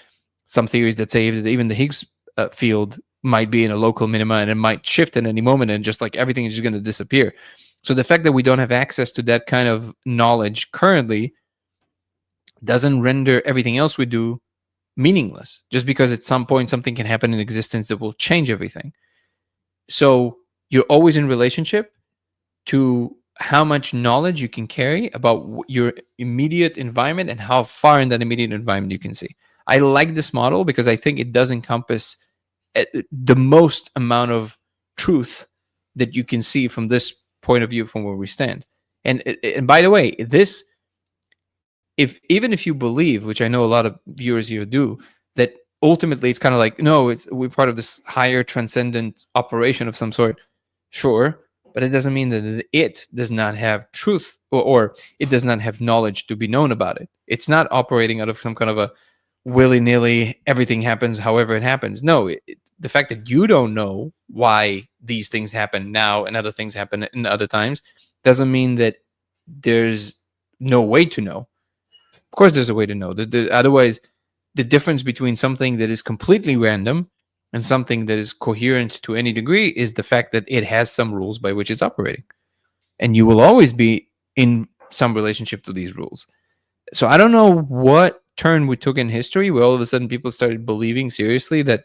some theories that say that even the Higgs field might be in a local minima and it might shift at any moment, and just like everything is just going to disappear. So the fact that we don't have access to that kind of knowledge currently doesn't render everything else we do meaningless, just because at some point something can happen in existence that will change everything. So you're always in relationship to how much knowledge you can carry about your immediate environment and how far in that immediate environment you can see. I like this model because I think it does encompass the most amount of truth that you can see from this point of view from where we stand. And by the way, this, even if you believe, which I know a lot of viewers here do, that ultimately it's kind of like, no, we're part of this higher transcendent operation of some sort. Sure, but it doesn't mean that it does not have truth or it does not have knowledge to be known about it. It's not operating out of some kind of a willy-nilly, everything happens however it happens. No, the fact that you don't know why these things happen now and other things happen in other times doesn't mean that there's no way to know. Of course, there's a way to know. Otherwise, the difference between something that is completely random and something that is coherent to any degree is the fact that it has some rules by which it's operating. And you will always be in some relationship to these rules. So I don't know what turn we took in history where all of a sudden people started believing seriously that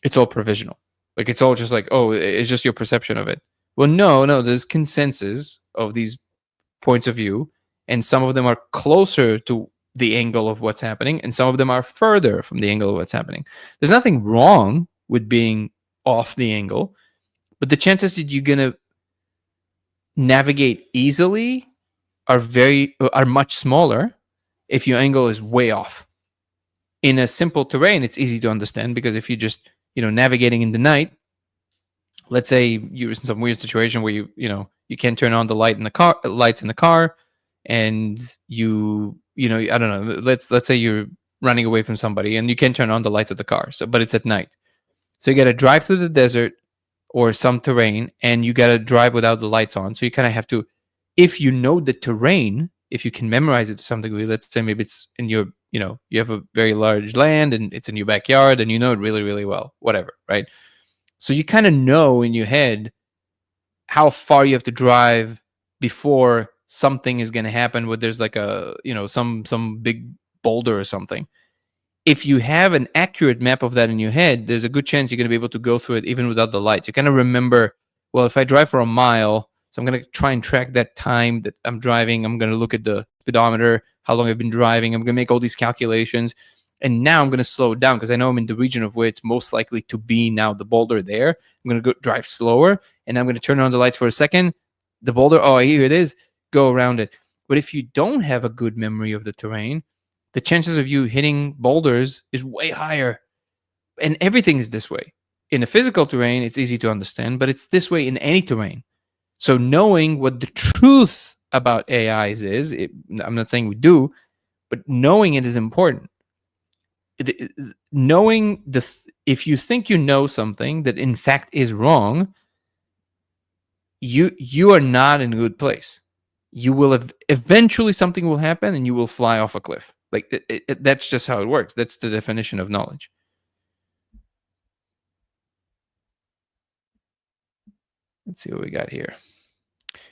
it's all provisional. Like it's all just like, oh, it's just your perception of it. Well, no, there's consensus of these points of view, and some of them are closer to the angle of what's happening, and some of them are further from the angle of what's happening. There's nothing wrong with being off the angle, but the chances that you're gonna navigate easily are much smaller if your angle is way off. In a simple terrain, it's easy to understand, because if you're just navigating in the night, let's say you're in some weird situation where you can't turn on the lights in the car, and I don't know, let's say you're running away from somebody and you can't turn on the lights of the car, but it's at night. So you got to drive through the desert or some terrain, and you got to drive without the lights on. So you kind of have to, if you know the terrain, if you can memorize it to some degree, let's say maybe it's in your, you have a very large land and it's in your backyard and you know it really, really well, whatever, right? So you kind of know in your head how far you have to drive before something is going to happen, where there's like a, some big boulder or something. If you have an accurate map of that in your head, there's a good chance you're going to be able to go through it even without the lights. You kind of remember, well, if I drive for a mile, so I'm going to try and track that time that I'm driving. I'm going to look at the speedometer, how long I've been driving. I'm going to make all these calculations. And now I'm going to slow it down because I know I'm in the region of where it's most likely to be now, the boulder there. I'm going to go drive slower, and I'm going to turn on the lights for a second. The boulder, oh, here it is, go around it. But if you don't have a good memory of the terrain, the chances of you hitting boulders is way higher. And everything is this way. In a physical terrain, it's easy to understand, but it's this way in any terrain. So knowing what the truth about AIs is, I'm not saying we do, but knowing it is important. knowing if you think you know something that in fact is wrong, you are not in a good place. You will eventually something will happen and you will fly off a cliff. Like that's just how it works. That's the definition of knowledge. Let's see what we got here.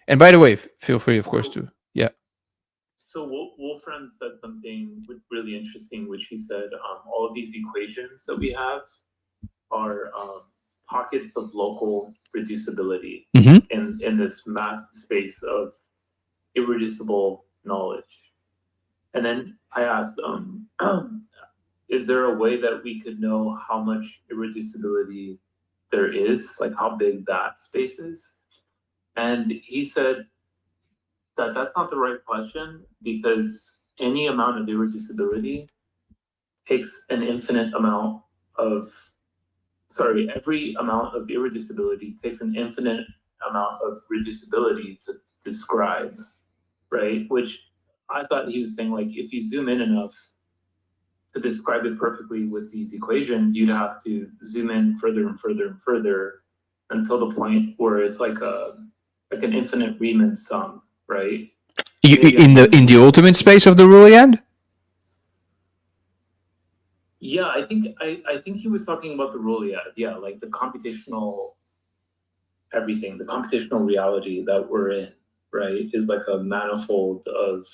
And by the way, feel free, of course, to So Wolfram said something really interesting, which he said all of these equations that we have are pockets of local reducibility in this massive space of irreducible knowledge. And then I asked, is there a way that we could know how much irreducibility there is, like how big that space is? And he said that that's not the right question, because any amount of irreducibility takes an infinite amount of, every amount of irreducibility takes an infinite amount of reducibility to describe, right? Which I thought he was saying, like, if you zoom in enough to describe it perfectly with these equations, you'd have to zoom in further and further and further until the point where it's like an infinite Riemann sum, right? in the ultimate space of the Ruyad. Yeah, I think he was talking about the Ruyad. Yeah, like the computational everything, the computational reality that we're in, right, is like a manifold of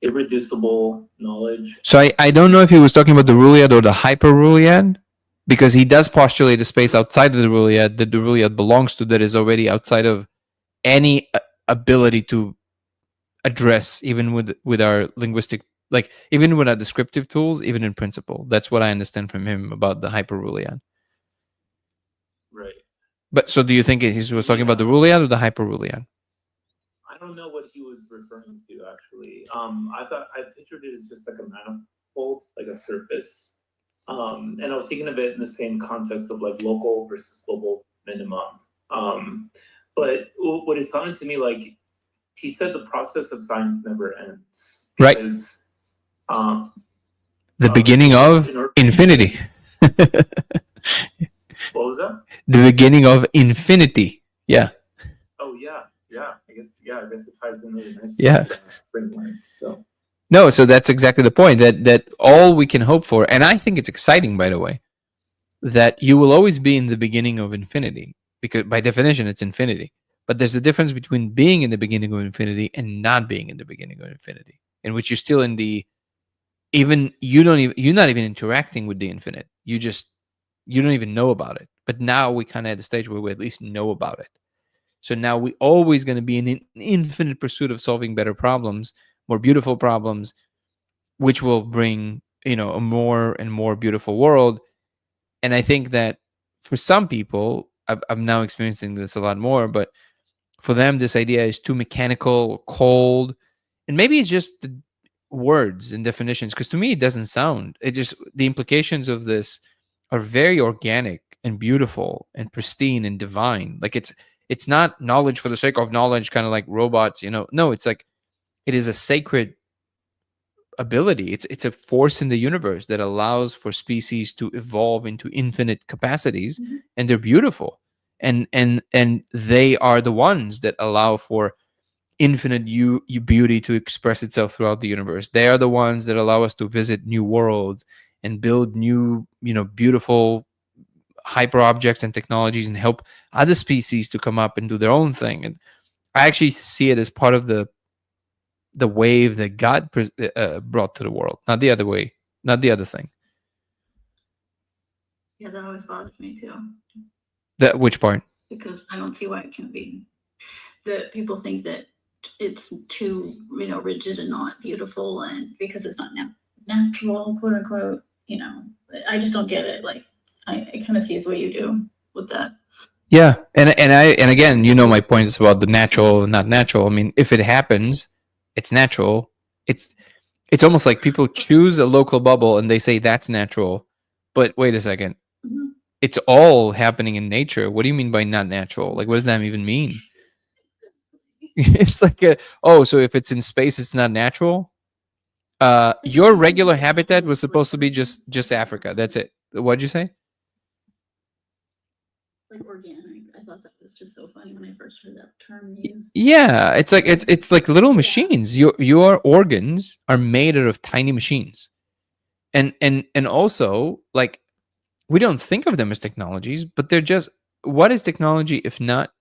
irreducible knowledge. So I don't know if he was talking about the Ruyad or the hyper Ruyad, because he does postulate a space outside of the Ruyad that the Ruyad belongs to, that is already outside of any ability to address, even with our linguistic, like even with our descriptive tools, even in principle. That's what I understand from him about the hyper Ruyad. Right. But so do you think he was talking about the Ruyad or the hyper Ruyad? I don't know what he was referring to, actually. I pictured it as just like a manifold, like a surface. And I was thinking of it in the same context of like local versus global minimum. But what it sounded to me like, he said the process of science never ends. Because, right. The beginning of infinity. What was that? The beginning of infinity. Yeah. Oh yeah. I guess it ties in really nicely. Yeah. Framework, so. No, so that's exactly the point, that all we can hope for, and I think it's exciting, by the way, that you will always be in the beginning of infinity, because by definition it's infinity. But there's a difference between being in the beginning of infinity and not being in the beginning of infinity, in which you're still in the, you're not even interacting with the infinite. You don't even know about it. But now we kind of at the stage where we at least know about it. So now we always going to be in an infinite pursuit of solving better problems, more beautiful problems, which will bring, a more and more beautiful world. And I think that for some people, I'm now experiencing this a lot more, but for them, this idea is too mechanical, cold, and maybe it's just the words and definitions. Because to me, it doesn't sound. The implications of this are very organic and beautiful and pristine and divine. Like it's not knowledge for the sake of knowledge, kind of like robots. No, it's like it is a sacred ability. It's a force in the universe that allows for species to evolve into infinite capacities, and they're beautiful. And they are the ones that allow for infinite beauty to express itself throughout the universe. They are the ones that allow us to visit new worlds and build new, beautiful hyper objects and technologies, and help other species to come up and do their own thing. And I actually see it as part of the wave that God brought to the world, not the other way, not the other thing. Yeah, that always bothers me too. That which part? Because I don't see why it can't be. That people think that it's too, rigid and not beautiful, and because it's not natural, quote unquote. I just don't get it. Like I kind of see it's what you do with that. Yeah, and again, my point is about the natural and not natural. I mean, if it happens, it's natural. It's almost like people choose a local bubble and they say that's natural, but wait a second. It's all happening in nature. What do you mean by not natural? Like, what does that even mean? It's like so if it's in space, it's not natural. Your regular habitat was supposed to be just Africa. That's it. What'd you say? Like organic. I thought that was just so funny when I first heard that term used. Yeah, it's like little machines. Your organs are made out of tiny machines, and also like we don't think of them as technologies, but they're just what is technology if not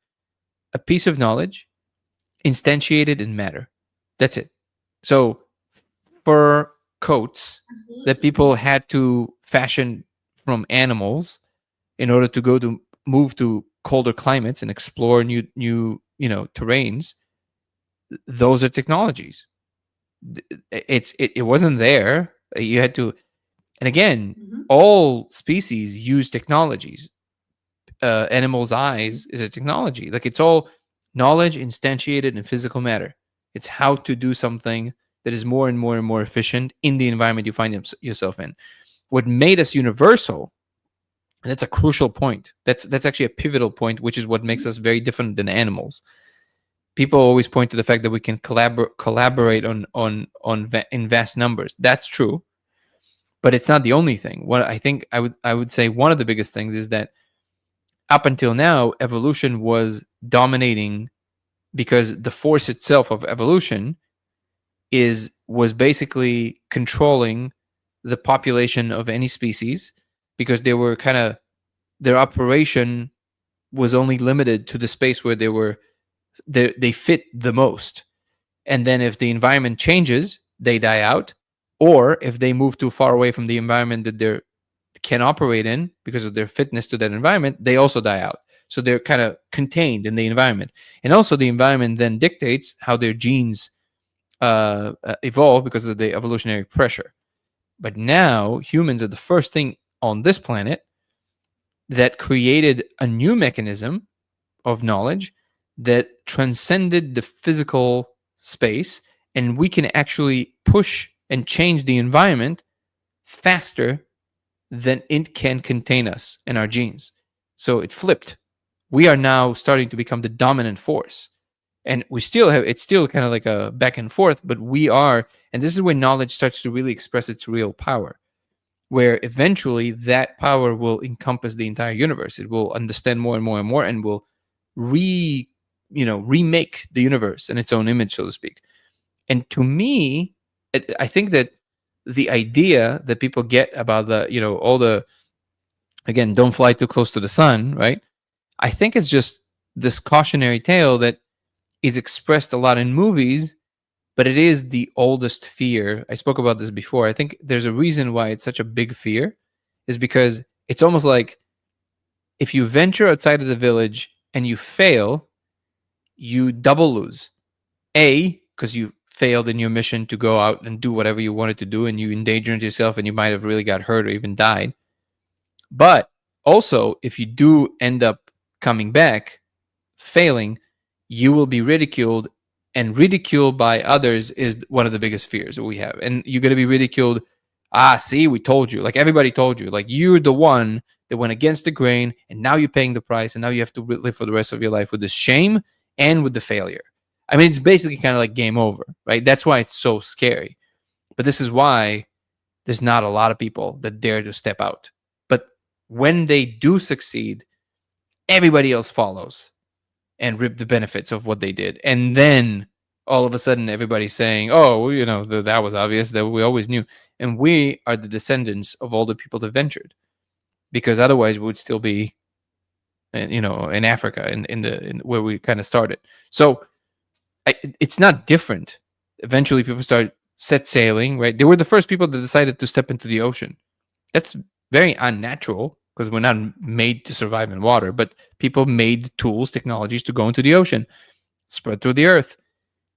a piece of knowledge instantiated in matter? That's it. So fur coats that people had to fashion from animals in order to move to colder climates and explore new terrains, those are technologies. It wasn't there. You had to, and again, all species use technologies. Animals' eyes is a technology. Like it's all knowledge instantiated in physical matter. It's how to do something that is more and more and more efficient in the environment you find yourself in. What made us universal, and that's a crucial point. That's actually a pivotal point, which is what makes us very different than animals. People always point to the fact that we can collaborate in vast numbers. That's true, but it's not the only thing. What I think I would say one of the biggest things is that up until now, evolution was dominating because the force itself of evolution was basically controlling the population of any species because they were their operation was only limited to the space where they fit the most. And then if the environment changes, they die out, or if they move too far away from the environment that they can operate in because of their fitness to that environment, they also die out. So they're kind of contained in the environment. And also the environment then dictates how their genes evolve because of the evolutionary pressure. But now humans are the first thing on this planet that created a new mechanism of knowledge that transcended the physical space, and we can actually push and change the environment faster than it can contain us and our genes. So it flipped. We are now starting to become the dominant force. And we still have, it's still kind of like a back and forth, but we are, and this is when knowledge starts to really express its real power, where eventually that power will encompass the entire universe. It will understand more and more and more and will remake the universe in its own image, so to speak. And to me, I think that the idea that people get about all the, again, don't fly too close to the sun, right? I think it's just this cautionary tale that is expressed a lot in movies, but it is the oldest fear. I spoke about this before. I think there's a reason why it's such a big fear, is because it's almost like if you venture outside of the village and you fail, you double lose. A, because you failed in your mission to go out and do whatever you wanted to do, and you endangered yourself and you might have really got hurt or even died. But also, if you do end up coming back, failing, you will be ridiculed, and ridicule by others is one of the biggest fears that we have. And you're going to be ridiculed. See, we told you. Like everybody told you. Like you're the one that went against the grain, and now you're paying the price, and now you have to live for the rest of your life with the shame and with the failure. I mean, it's basically kind of like game over, right? That's why it's so scary. But this is why there's not a lot of people that dare to step out. But when they do succeed, everybody else follows and reap the benefits of what they did. And then all of a sudden, everybody's saying, oh, that was obvious, that we always knew. And we are the descendants of all the people that ventured, because otherwise we would still be, in Africa, in where we kind of started. So it's not different. Eventually, people set sailing, right? They were the first people that decided to step into the ocean. That's very unnatural because we're not made to survive in water, but people made tools, technologies to go into the ocean, spread through the earth.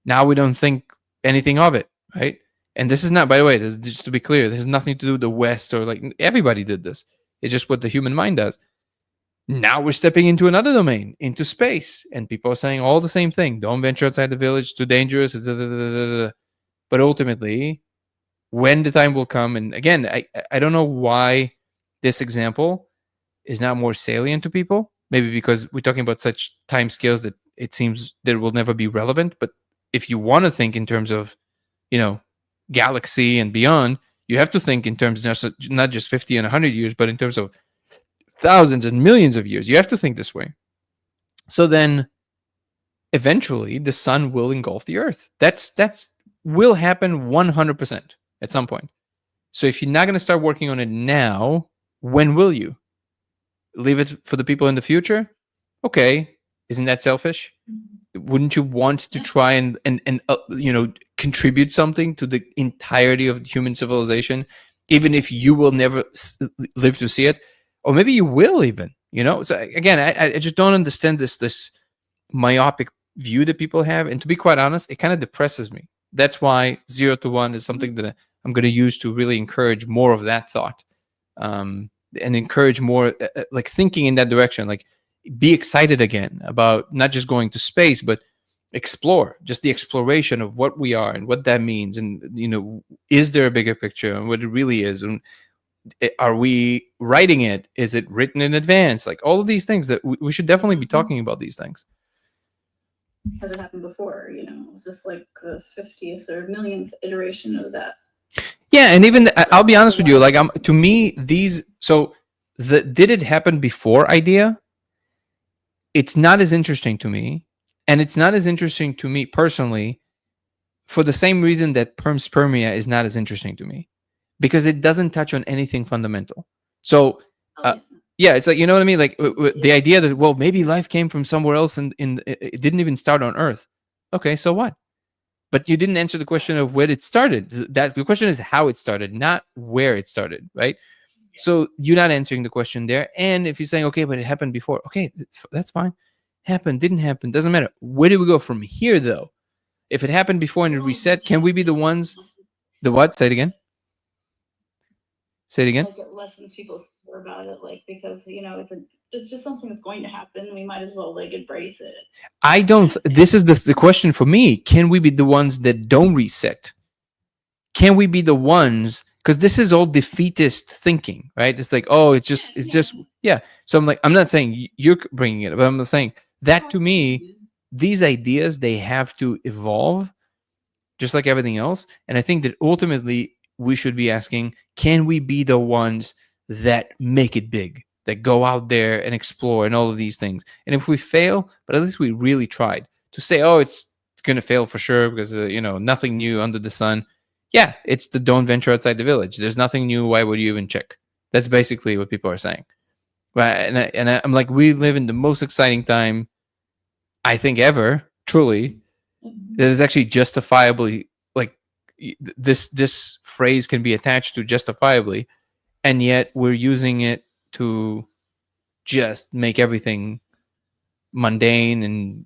Now we don't think anything of it, right? And this is not, by the way, just to be clear, this has nothing to do with the West or like everybody did this. It's just what the human mind does. Now we're stepping into another domain, into space, and people are saying all the same thing. Don't venture outside the village, too dangerous. But ultimately, when the time will come, and again, I don't know why this example is not more salient to people. Maybe because we're talking about such time scales that it seems that it will never be relevant. But if you want to think in terms of, galaxy and beyond, you have to think in terms not just 50 and 100 years, but in terms of thousands and millions of years. You have to think this way. So then eventually the sun will engulf the earth. That's will happen 100% at some point. So if you're not going to start working on it now, when will you? Leave it for the people in the future? Okay. Isn't that selfish? Wouldn't you want to try and contribute something to the entirety of human civilization, even if you will never live to see it? Or maybe you will even, So again, I just don't understand this myopic view that people have. And to be quite honest, it kind of depresses me. That's why 0 to 1 is something that I'm going to use to really encourage more of that thought, and encourage more like thinking in that direction. Like, be excited again about not just going to space, but explore, just the exploration of what we are and what that means. And, is there a bigger picture and what it really is? And are we writing it? Is it written in advance? Like all of these things that we should definitely be talking about these things. Has it happened before? Is this like the 50th or millionth iteration of that? Yeah, and even I'll be honest with you, like to me, did it happen before idea? It's not as interesting to me, and it's not as interesting to me personally, for the same reason that panspermia is not as interesting to me, because it doesn't touch on anything fundamental. So. Yeah, it's like, you know what I mean? Like the idea that, well, maybe life came from somewhere else and it didn't even start on Earth. Okay, so what? But you didn't answer the question of where it started. The question is how it started, not where it started, right? Yeah. So you're not answering the question there. And if you're saying, okay, but it happened before, okay, that's fine. Happened, didn't happen, doesn't matter. Where do we go from here, though? If it happened before and it reset, can we be the ones? The what? Say it again. Say it again. Like it lessens people's fear about it, like because it's just something that's going to happen. We might as well like embrace it. I don't. This is the question for me. Can we be the ones that don't reset? Can we be the ones? Because this is all defeatist thinking, right? It's like, oh, it's just. So I'm like, I'm not saying you're bringing it, but I'm saying that to me, these ideas, they have to evolve, just like everything else. And I think that ultimately, we should be asking, can we be the ones that make it big, that go out there and explore and all of these things? And if we fail, but at least we really tried. To say, oh, it's going to fail for sure because, nothing new under the sun. Yeah, it's the don't venture outside the village. There's nothing new. Why would you even check? That's basically what people are saying. Right? And I'm like, we live in the most exciting time, I think, ever, truly, that is actually justifiably, like, this phrase can be attached to justifiably, and yet we're using it to just make everything mundane and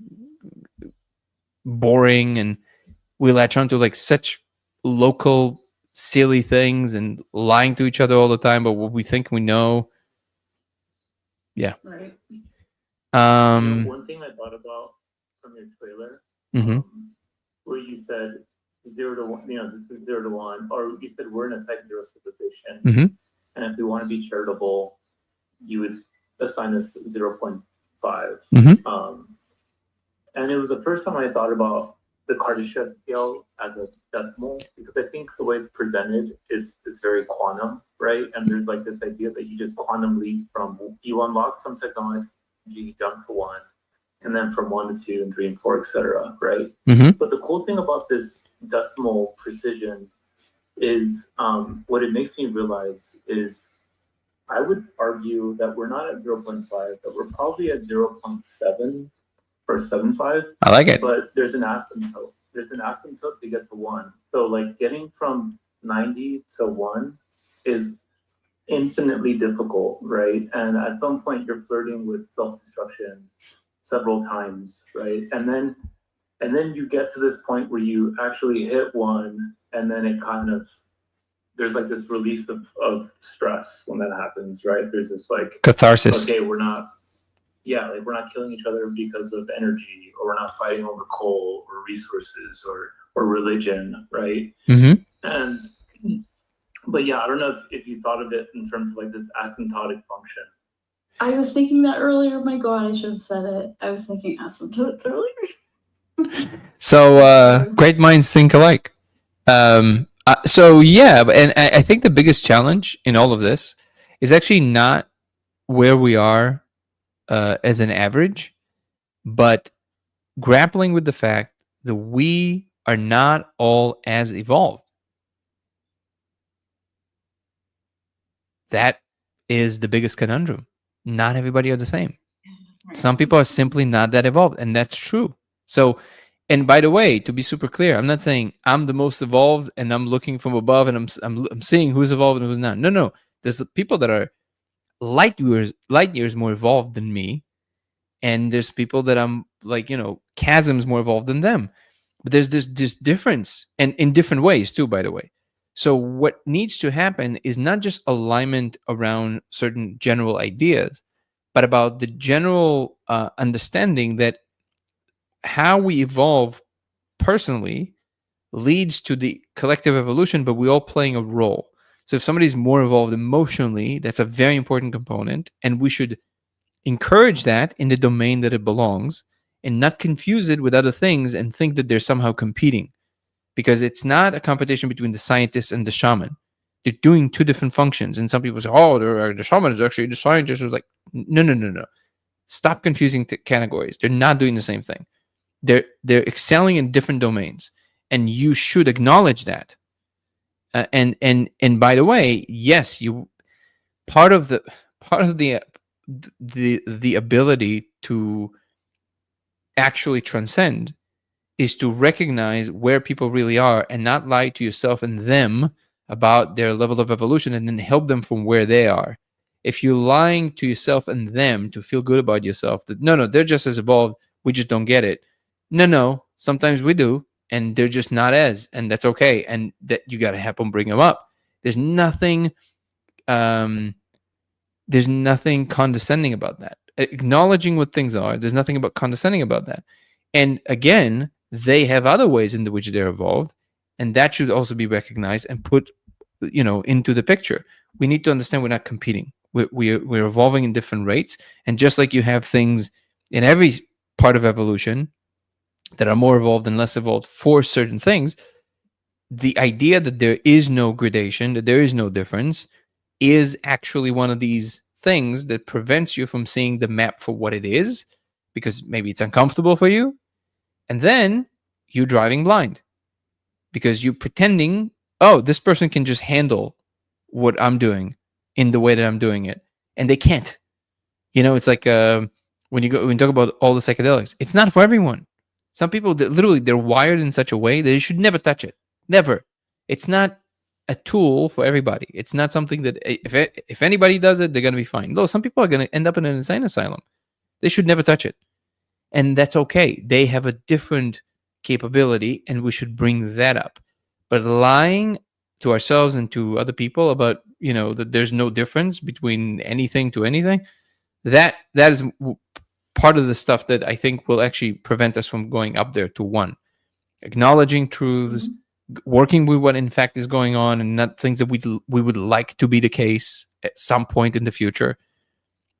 boring, and we latch onto like such local silly things and lying to each other all the time about what we think we know. Yeah. Right. One thing I thought about from your trailer, where you said 0 to 1, this is 0 to 1, or you said we're in a type 0 civilization, and if we want to be charitable, you would assign us 0.5. And it was the first time I thought about the Kardashev scale as a decimal, because I think the way it's presented is very quantum, right? And there's like this idea that you just quantum leap from, you unlock some technology, you jump to 1, and then from 1 to 2 and 3 and 4, etc., right? But the cool thing about this decimal precision is what it makes me realize is, I would argue that we're not at 0.5, that we're probably at 0.7 or 7.5. I like it. But there's an asymptote. There's an asymptote to get to 1. So like getting from 90 to 1 is infinitely difficult, right? And at some point you're flirting with self-destruction several times, right? And then you get to this point where you actually hit 1, and then it kind of, there's like this release of stress when that happens, right? There's this like catharsis. Okay, we're not killing each other because of energy, or we're not fighting over coal or resources or religion, right? But yeah, I don't know if you thought of it in terms of like this asymptotic function. I was thinking that earlier. My God, I should have said it. I was thinking asymptotes earlier. So great minds think alike. So yeah, and I think the biggest challenge in all of this is actually not where we are as an average, but grappling with the fact that we are not all as evolved. That is the biggest conundrum. Not everybody are the same. Right. Some people are simply not that evolved, and that's true. So, and by the way, to be super clear, I'm not saying I'm the most evolved and I'm looking from above and I'm seeing who's evolved and who's not. No, no. There's people that are light years more evolved than me, and there's people that I'm like, chasms more evolved than them. But there's this difference, and in different ways too, by the way. So what needs to happen is not just alignment around certain general ideas, but about the general understanding that how we evolve personally leads to the collective evolution, but we're all playing a role. So if somebody's more evolved emotionally, that's a very important component, and we should encourage that in the domain that it belongs and not confuse it with other things and think that they're somehow competing, because it's not a competition between the scientist and the shaman. They're doing two different functions. And some people say, oh, the shaman is actually the scientist. It's like, no, no, no, no. Stop confusing categories. They're not doing the same thing. They're excelling in different domains, and you should acknowledge that. And by the way, yes, you part of the the ability to actually transcend is to recognize where people really are and not lie to yourself and them about their level of evolution, and then help them from where they are. If you're lying to yourself and them to feel good about yourself, that no, they're just as evolved, we just don't get it. No, sometimes we do, and they're just not as, and that's okay, and that you got to help them bring them up. There's nothing condescending about that. Acknowledging what things are, there's nothing about condescending about that. And again, they have other ways in which they're evolved, and that should also be recognized and put into the picture. We need to understand we're not competing. We're evolving in different rates, and just like you have things in every part of evolution that are more evolved and less evolved for certain things, the idea that there is no gradation, that there is no difference, is actually one of these things that prevents you from seeing the map for what it is, because maybe it's uncomfortable for you. And then you're driving blind because you're pretending, oh, this person can just handle what I'm doing in the way that I'm doing it. And they can't. It's like when you talk about all the psychedelics, it's not for everyone. Some people, literally, they're wired in such a way that you should never touch it. Never. It's not a tool for everybody. It's not something that if anybody does it, they're going to be fine. No, some people are going to end up in an insane asylum. They should never touch it. And that's okay. They have a different capability, and we should bring that up. But lying to ourselves and to other people about, that there's no difference between anything to anything, that is part of the stuff that I think will actually prevent us from going up there to one. Acknowledging truths, working with what in fact is going on, and not things that we would like to be the case at some point in the future.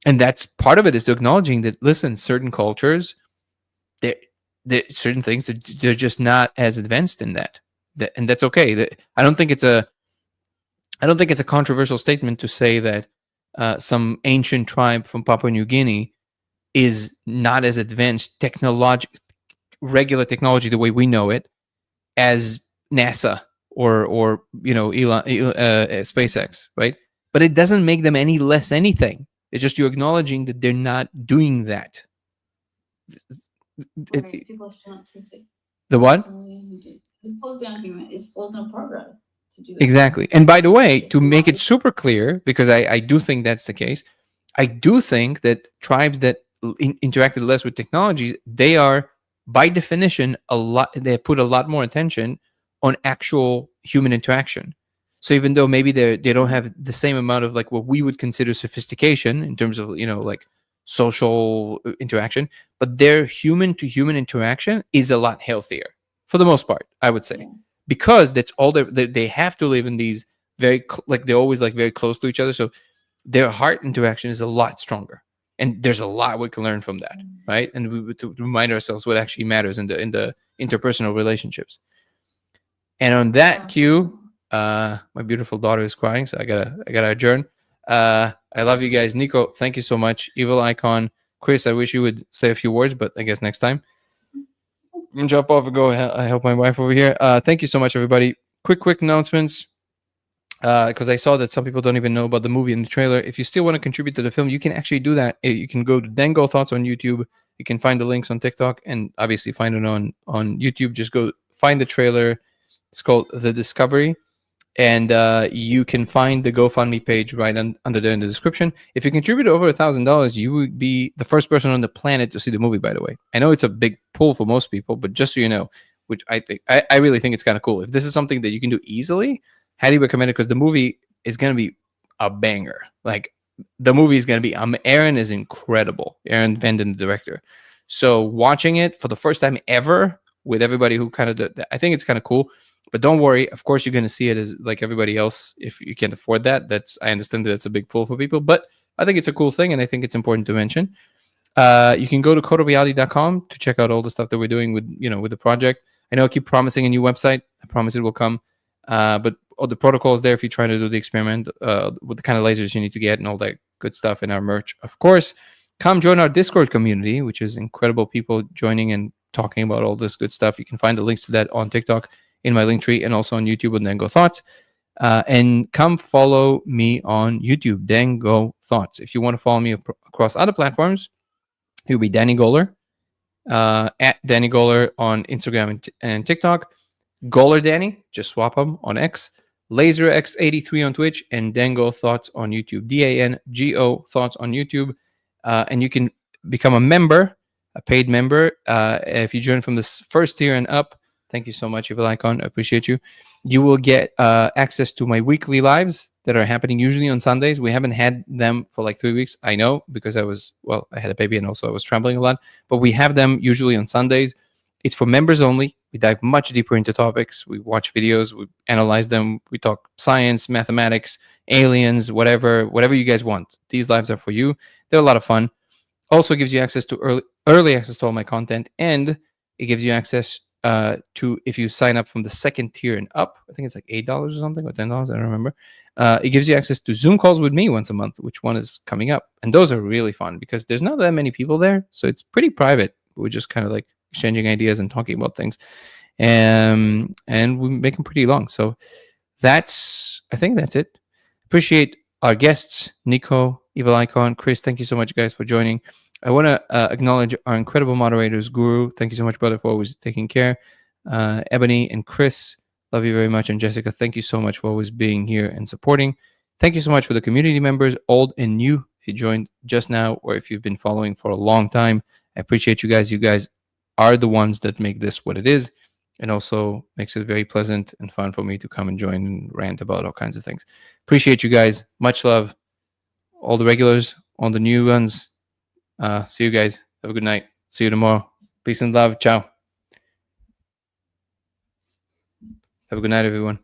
And that's part of it, is to acknowledging that, listen, certain cultures, there certain things that they're just not as advanced in that, and that's okay. I don't think it's a controversial statement to say that some ancient tribe from Papua New Guinea is not as advanced regular technology the way we know it as NASA or Elon, SpaceX, right? But it doesn't make them any less anything. It's just you acknowledging that they're not doing that. The what? It's still no progress to do that. Exactly. And by the way, to make it super clear, because I do think that's the case, I do think that tribes that interacted less with technologies, they are, by definition, they put a lot more attention on actual human interaction. So even though maybe they don't have the same amount of like what we would consider sophistication in terms of like social interaction, but their human to human interaction is a lot healthier for the most part, I would say, because that's all they have to live in these they're always like very close to each other, so their heart interaction is a lot stronger, and there's a lot we can learn from that, right? And we to remind ourselves what actually matters in the interpersonal relationships. And on that cue, My beautiful daughter is crying, so I gotta adjourn. I love you guys. Nico, thank you so much. Evil Icon, Chris, I wish you would say a few words, but I guess next time. I'm gonna jump off and go. I help my wife over here. Thank you so much, everybody. Quick announcements. Because I saw that some people don't even know about the movie and the trailer. If you still want to contribute to the film, you can actually do that. You can go to Dango Thoughts on YouTube. You can find the links on TikTok and obviously find it on YouTube. Just go find the trailer. It's called The Discovery. And you can find the GoFundMe page right under there in the description. If you contribute over $1,000, you would be the first person on the planet to see the movie. By the way, I know it's a big pull for most people, but just so you know, which I really think it's kind of cool. If this is something that you can do easily, highly recommend it because the movie is going to be a banger. Like the movie is going to be. Aaron is incredible. Aaron Vanden, the director. So watching it for the first time ever with everybody who kind of, I think it's kind of cool. But don't worry, of course, you're going to see it as like everybody else. If you can't afford that, I understand that it's a big pull for people. But I think it's a cool thing, and I think it's important to mention. You can go to codeofreality.com to check out all the stuff that we're doing with the project. I know I keep promising a new website. I promise it will come. But all the protocols there if you're trying to do the experiment with the kind of lasers you need to get and all that good stuff in our merch. Of course, come join our Discord community, which is incredible people joining and talking about all this good stuff. You can find the links to that on TikTok, in my link tree, and also on YouTube with Dango Thoughts. And come follow me on YouTube, Dango Thoughts. If you want to follow me across other platforms, it will be Danny Goller, at Danny Goller on Instagram and TikTok. Goller Danny, just swap them on X. LaserX83 on Twitch, and Dango Thoughts on YouTube. DANGO Thoughts on YouTube. And you can become a member, a paid member. If you join from this first tier and up, thank you so much, Evil Icon. I appreciate you. You will get access to my weekly lives that are happening usually on Sundays. We haven't had them for like 3 weeks. I know because I had a baby and also I was traveling a lot. But we have them usually on Sundays. It's for members only. We dive much deeper into topics. We watch videos. We analyze them. We talk science, mathematics, aliens, whatever you guys want. These lives are for you. They're a lot of fun. Also gives you access to early access to all my content, and it gives you access to, if you sign up from the second tier and up, I think it's like $8 or something, or $10, I don't remember. It gives you access to Zoom calls with me once a month, which one is coming up. And those are really fun because there's not that many people there. So it's pretty private. We're just kind of like exchanging ideas and talking about things. And we make them pretty long. So I think that's it. Appreciate our guests, Nico, Evil Icon, Chris. Thank you so much, guys, for joining. I want to acknowledge our incredible moderators, Guru. Thank you so much, brother, for always taking care. Ebony and Chris, love you very much. And Jessica, thank you so much for always being here and supporting. Thank you so much for the community members, old and new. If you joined just now or if you've been following for a long time, I appreciate you guys. You guys are the ones that make this what it is, and also makes it very pleasant and fun for me to come and join and rant about all kinds of things. Appreciate you guys. Much love. All the regulars, all the new ones. See you guys. Have a good night. See you tomorrow. Peace and love. Ciao. Have a good night, everyone.